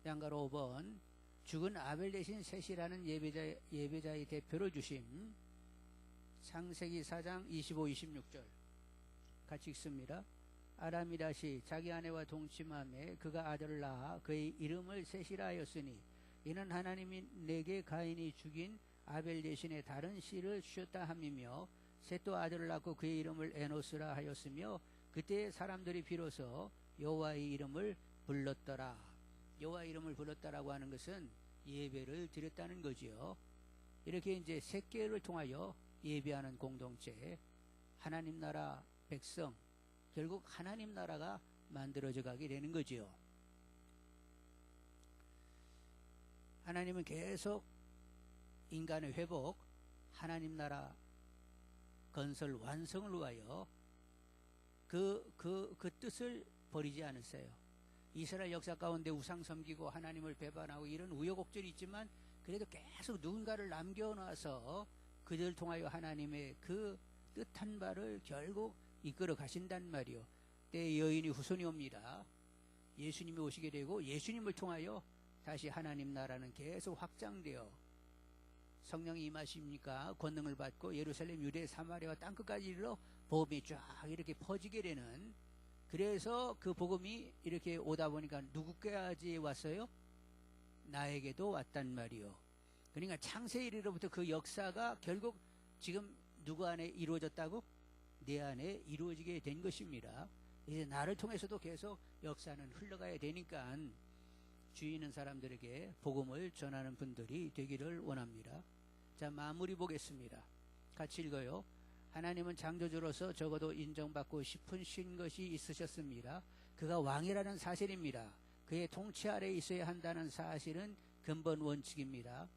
양가로 5번 죽은 아벨 대신 셋이라는 예배자의 대표를 주심. 창세기 4장 25, 26절 같이 읽습니다. 아람이 다시 자기 아내와 동침함에 그가 아들을 낳아 그의 이름을 셋이라 하였으니 이는 하나님이 내게 가인이 죽인 아벨 대신에 다른 씨를 주셨다 함이며, 셋도 아들을 낳고 그의 이름을 에노스라 하였으며, 그때 사람들이 비로소 여호와의 이름을 불렀더라. 여호와 이름을 불렀다라고 하는 것은 예배를 드렸다는 거지요. 이렇게 이제 새끼를 통하여 예배하는 공동체, 하나님 나라 백성, 결국 하나님 나라가 만들어져 가게 되는 거지요. 하나님은 계속 인간의 회복, 하나님 나라 건설 완성을 위하여 그 뜻을 버리지 않으세요. 이스라엘 역사 가운데 우상 섬기고 하나님을 배반하고 이런 우여곡절이 있지만 그래도 계속 누군가를 남겨놔서 그들을 통하여 하나님의 그 뜻한 바를 결국 이끌어 가신단 말이요. 때의 여인이 후손이 옵니다. 예수님이 오시게 되고 예수님을 통하여 다시 하나님 나라는 계속 확장되어 성령이 임하십니까 권능을 받고 예루살렘, 유대, 사마리아와 땅끝까지 이르러 복음이 쫙 이렇게 퍼지게 되는, 그래서 그 복음이 이렇게 오다 보니까 누구까지 왔어요? 나에게도 왔단 말이요. 그러니까 창세 이래로부터 그 역사가 결국 지금 누구 안에 이루어졌다고? 내 안에 이루어지게 된 것입니다. 이제 나를 통해서도 계속 역사는 흘러가야 되니까 주의 있는 사람들에게 복음을 전하는 분들이 되기를 원합니다. 자, 마무리 보겠습니다. 같이 읽어요. 하나님은 창조주로서 적어도 인정받고 싶으신 것이 있으셨습니다. 그가 왕이라는 사실입니다. 그의 통치 아래에 있어야 한다는 사실은 근본 원칙입니다.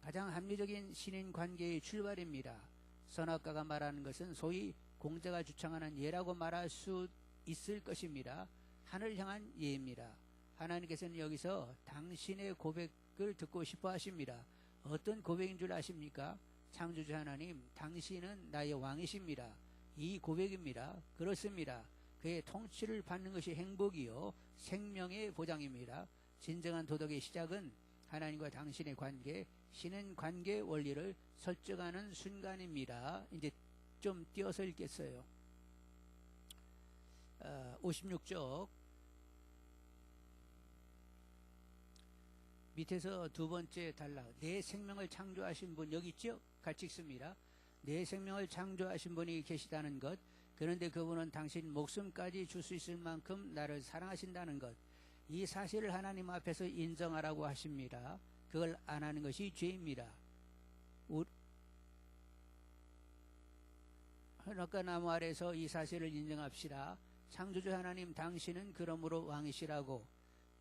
가장 합리적인 신인 관계의 출발입니다. 선악가가 말하는 것은 소위 공자가 주창하는 예라고 말할 수 있을 것입니다. 하늘 향한 예입니다. 하나님께서는 여기서 당신의 고백을 듣고 싶어 하십니다. 어떤 고백인 줄 아십니까? 창조주 하나님, 당신은 나의 왕이십니다. 이 고백입니다. 그렇습니다. 그의 통치를 받는 것이 행복이요 생명의 보장입니다. 진정한 도덕의 시작은 하나님과 당신의 관계, 신은 관계 원리를 설정하는 순간입니다. 이제 좀 띄어서 읽겠어요. 56쪽 밑에서 두 번째 단락, 내 생명을 창조하신 분 여기 있죠? 같이 읽습니다. 내 생명을 창조하신 분이 계시다는 것, 그런데 그분은 당신 목숨까지 줄 수 있을 만큼 나를 사랑하신다는 것, 이 사실을 하나님 앞에서 인정하라고 하십니다. 그걸 안 하는 것이 죄입니다. 선악과 나무 아래서 이 사실을 인정합시다. 창조주 하나님, 당신은 그러므로 왕이시라고.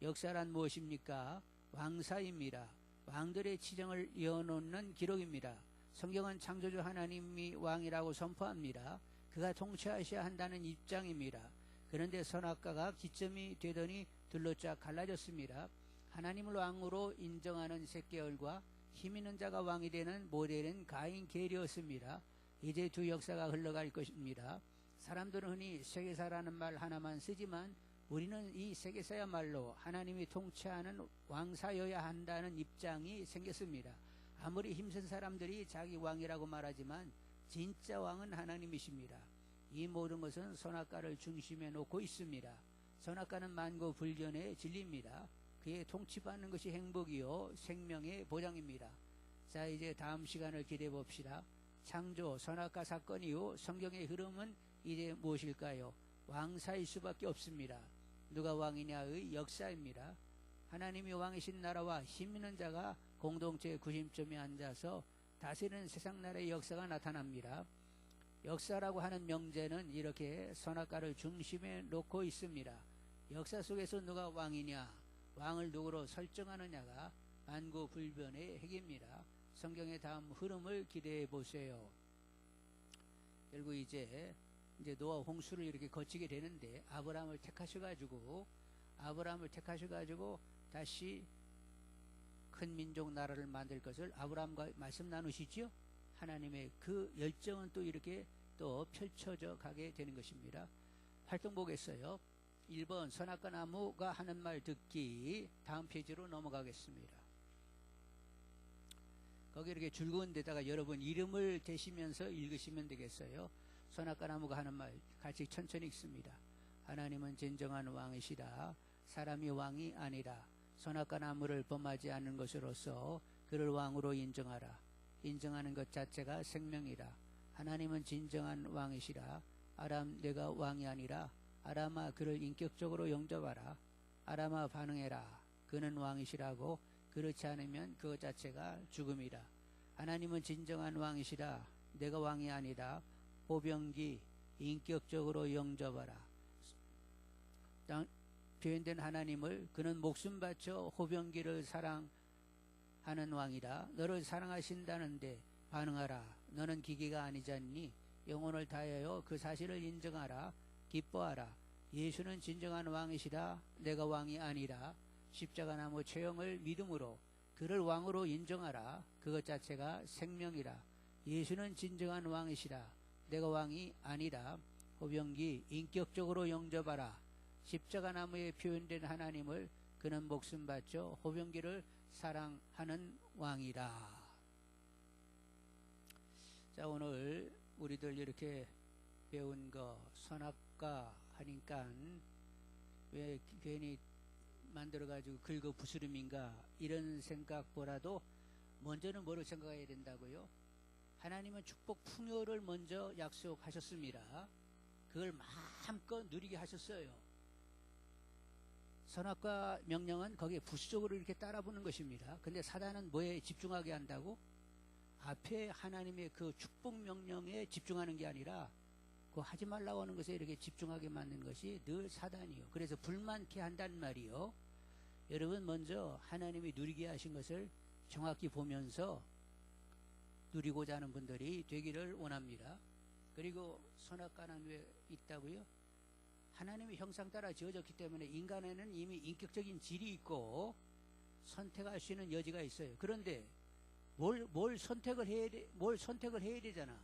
역사란 무엇입니까? 왕사입니다. 왕들의 치정을 이어놓는 기록입니다. 성경은 창조주 하나님이 왕이라고 선포합니다. 그가 통치하셔야 한다는 입장입니다. 그런데 선악과가 기점이 되더니 둘러쫙 갈라졌습니다. 하나님을 왕으로 인정하는 셋계열과 힘있는 자가 왕이 되는 모델은 가인 계리였습니다. 이제 두 역사가 흘러갈 것입니다. 사람들은 흔히 세계사라는 말 하나만 쓰지만 우리는 이 세계사야말로 하나님이 통치하는 왕사여야 한다는 입장이 생겼습니다. 아무리 힘센 사람들이 자기 왕이라고 말하지만 진짜 왕은 하나님이십니다. 이 모든 것은 선악과를 중심에 놓고 있습니다. 선악과는 만고불변의 진리입니다. 그의 통치받는 것이 행복이요 생명의 보장입니다. 자, 이제 다음 시간을 기대해 봅시다. 창조, 선악과 사건 이후 성경의 흐름은 이제 무엇일까요? 왕사일 수밖에 없습니다. 누가 왕이냐의 역사입니다. 하나님이 왕이신 나라와 힘있는 자가 공동체의 구심점에 앉아서 다스리는 세상 나라의 역사가 나타납니다. 역사라고 하는 명제는 이렇게 선악과를 중심에 놓고 있습니다. 역사 속에서 누가 왕이냐, 왕을 누구로 설정하느냐가 만고불변의 핵입니다. 성경의 다음 흐름을 기대해 보세요. 결국 이제 노아 홍수를 이렇게 거치게 되는데 아브라함을 택하셔가지고 다시 큰 민족 나라를 만들 것을 아브라함과 말씀 나누시죠. 하나님의 그 열정은 또 이렇게 또 펼쳐져 가게 되는 것입니다. 활동 보겠어요. 1번 선악과 나무가 하는 말 듣기. 다음 페이지로 넘어가겠습니다. 거기 이렇게 줄거운 데다가 여러분 이름을 대시면서 읽으시면 되겠어요. 선악과 나무가 하는 말 같이 천천히 읽습니다. 하나님은 진정한 왕이시다. 사람이 왕이 아니라 선악과 나무를 범하지 않는 것으로서 그를 왕으로 인정하라. 인정하는 것 자체가 생명이라. 하나님은 진정한 왕이시라. 아람, 내가 왕이 아니라 아람아, 그를 인격적으로 영접하라. 아람아 반응해라. 그는 왕이시라고. 그렇지 않으면 그것 자체가 죽음이라. 하나님은 진정한 왕이시라. 내가 왕이 아니라. 호병기 인격적으로 영접하라. 표현된 하나님을 그는 목숨 바쳐 호병기를 사랑하는 왕이다. 너를 사랑하신다는데 반응하라. 너는 기계가 아니잖니. 영혼을 다하여 그 사실을 인정하라. 기뻐하라. 예수는 진정한 왕이시다. 내가 왕이 아니라. 십자가 나무 처형을 믿음으로 그를 왕으로 인정하라. 그것 자체가 생명이라. 예수는 진정한 왕이시라. 내가 왕이 아니라. 호병기 인격적으로 영접하라. 십자가 나무에 표현된 하나님을 그는 목숨 바쳐 호병기를 사랑하는 왕이라. 자, 오늘 우리들 이렇게 배운 거 선악과 하니까 왜 괜히 만들어가지고 긁어 부스름인가 이런 생각보다도 먼저는 뭐를 생각해야 된다고요? 하나님은 축복 풍요를 먼저 약속하셨습니다. 그걸 마음껏 누리게 하셨어요. 선악과 명령은 거기에 부수적으로 이렇게 따라붙는 것입니다. 근데 사단은 뭐에 집중하게 한다고? 앞에 하나님의 그 축복 명령에 집중하는 게 아니라 그 하지 말라고 하는 것에 이렇게 집중하게 만드는 것이 늘 사단이요. 그래서 불만케 한단 말이요. 여러분 먼저 하나님이 누리게 하신 것을 정확히 보면서 누리고자 하는 분들이 되기를 원합니다. 그리고 선악과는 왜 있다고요? 하나님의 형상 따라 지어졌기 때문에 인간에는 이미 인격적인 질이 있고 선택할 수 있는 여지가 있어요. 그런데 뭘 선택을 해야 되잖아.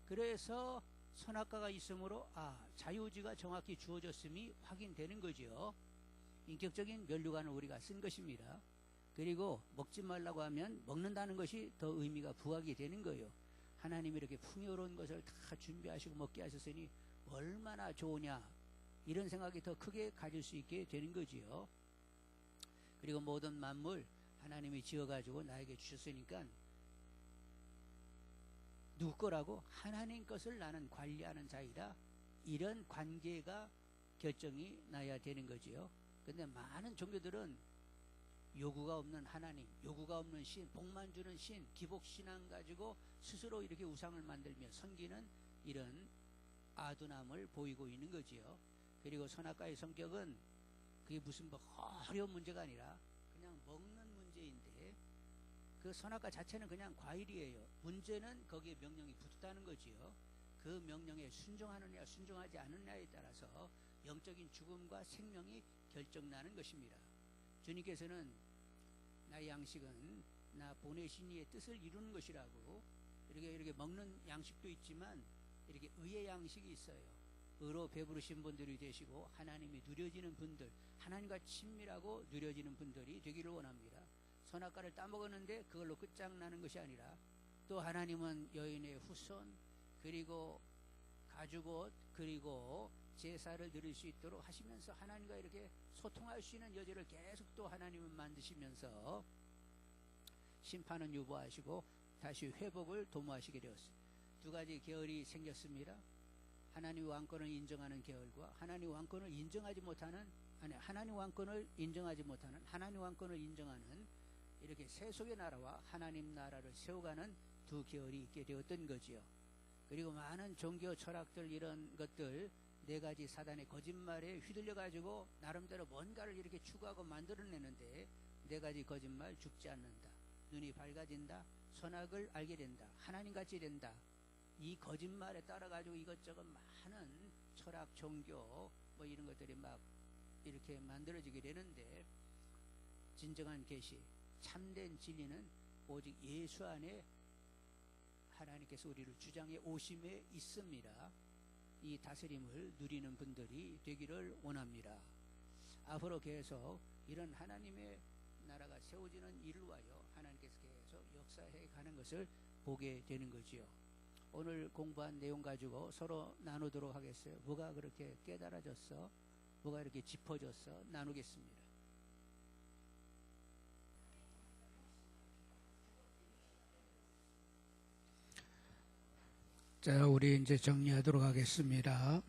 그래서 선악과가 있으므로 자유의지가 정확히 주어졌음이 확인되는 거죠. 인격적인 면류관을 우리가 쓴 것입니다. 그리고 먹지 말라고 하면 먹는다는 것이 더 의미가 부각이 되는 거예요. 하나님이 이렇게 풍요로운 것을 다 준비하시고 먹게 하셨으니 얼마나 좋으냐 이런 생각이 더 크게 가질 수 있게 되는 거지요. 그리고 모든 만물 하나님이 지어가지고 나에게 주셨으니까 누구 거라고? 하나님 것을 나는 관리하는 자이라. 이런 관계가 결정이 나야 되는 거지요. 근데 많은 종교들은 요구가 없는 하나님, 요구가 없는 신, 복만 주는 신, 기복신앙 가지고 스스로 이렇게 우상을 만들며 섬기는 이런 아둔함을 보이고 있는 거지요. 그리고 선악과의 성격은 그게 무슨 어려운 문제가 아니라 그냥 먹는 문제인데 그 선악과 자체는 그냥 과일이에요. 문제는 거기에 명령이 붙었다는 거지요. 그 명령에 순종하느냐 순종하지 않느냐에 따라서 영적인 죽음과 생명이 결정나는 것입니다. 주님께서는 나의 양식은 나 보내신 이의 뜻을 이루는 것이라고 이렇게 먹는 양식도 있지만 이렇게 의의 양식이 있어요. 의로 배부르신 분들이 되시고 하나님이 누려지는 분들, 하나님과 친밀하고 누려지는 분들이 되기를 원합니다. 선악과를 따먹었는데 그걸로 끝장나는 것이 아니라 또 하나님은 여인의 후손 그리고 가죽옷 그리고 제사를 드릴 수 있도록 하시면서 하나님과 이렇게 소통할 수 있는 여지를 계속 또 하나님은 만드시면서 심판은 유보하시고 다시 회복을 도모하시게 되었습니다. 두 가지 계열이 생겼습니다. 하나님 왕권을 인정하는 계열과 하나님 왕권을 인정하지 못하는 하나님 왕권을 인정하지 못하는 하나님 왕권을 인정하는 이렇게 세속의 나라와 하나님 나라를 세워가는 두 계열이 있게 되었던 거지요. 그리고 많은 종교 철학들 이런 것들 네 가지 사단의 거짓말에 휘둘려 가지고 나름대로 뭔가를 이렇게 추구하고 만들어내는데 네 가지 거짓말 죽지 않는다. 눈이 밝아진다. 선악을 알게 된다. 하나님같이 된다. 이 거짓말에 따라 가지고 이것저것 많은 철학, 종교 뭐 이런 것들이 막 이렇게 만들어지게 되는데 진정한 계시, 참된 진리는 오직 예수 안에 하나님께서 우리를 주장해 오심에 있습니다. 이 다스림을 누리는 분들이 되기를 원합니다. 앞으로 계속 이런 하나님의 나라가 세워지는 일을 위하여 하나님께서 계속 역사해 가는 것을 보게 되는 거지요. 오늘 공부한 내용 가지고 서로 나누도록 하겠어요. 뭐가 그렇게 깨달아졌어? 뭐가 이렇게 짚어졌어? 나누겠습니다. 자, 우리 이제 정리하도록 하겠습니다.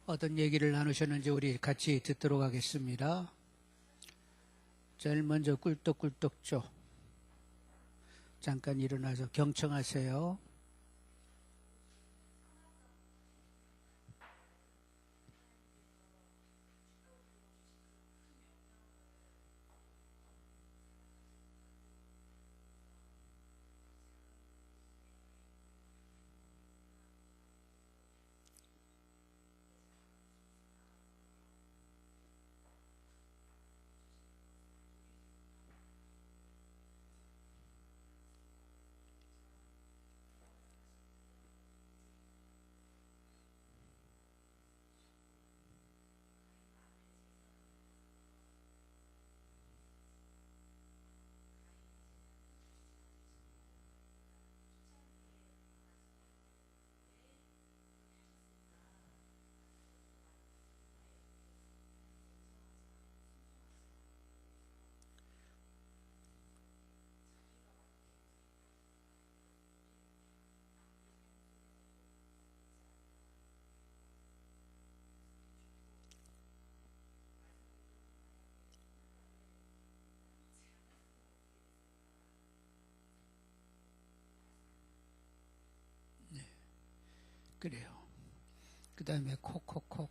어떤 얘기를 나누셨는지 우리 같이 듣도록 하겠습니다. 제일 먼저 꿀떡꿀떡죠. 잠깐 일어나서 경청하세요. 그래요. 그 다음에 콕콕콕.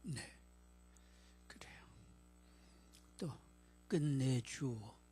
네, 그래요. 또 끝내주오.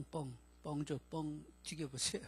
뻥 줘, 뻥 튀겨보세요.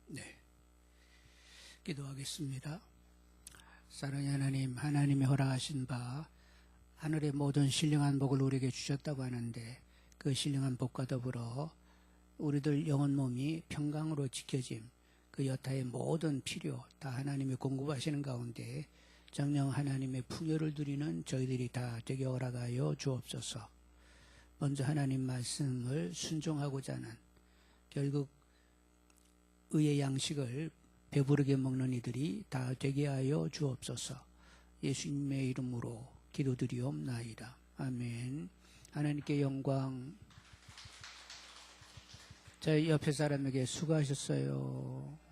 네, 기도하겠습니다. 사랑의 하나님, 하나님이 허락하신 바 하늘의 모든 신령한 복을 우리에게 주셨다고 하는데 그 신령한 복과 더불어 우리들 영혼 몸이 평강으로 지켜짐, 그 여타의 모든 필요 다 하나님이 공급하시는 가운데 정녕 하나님의 풍요를 누리는 저희들이 다 되게 허락하여 주옵소서. 먼저 하나님 말씀을 순종하고자 하는, 결국 의의 양식을 배부르게 먹는 이들이 다 되게 하여 주옵소서. 예수님의 이름으로 기도드리옵나이다. 아멘. 하나님께 영광. 자, 옆에 사람에게 수고하셨어요.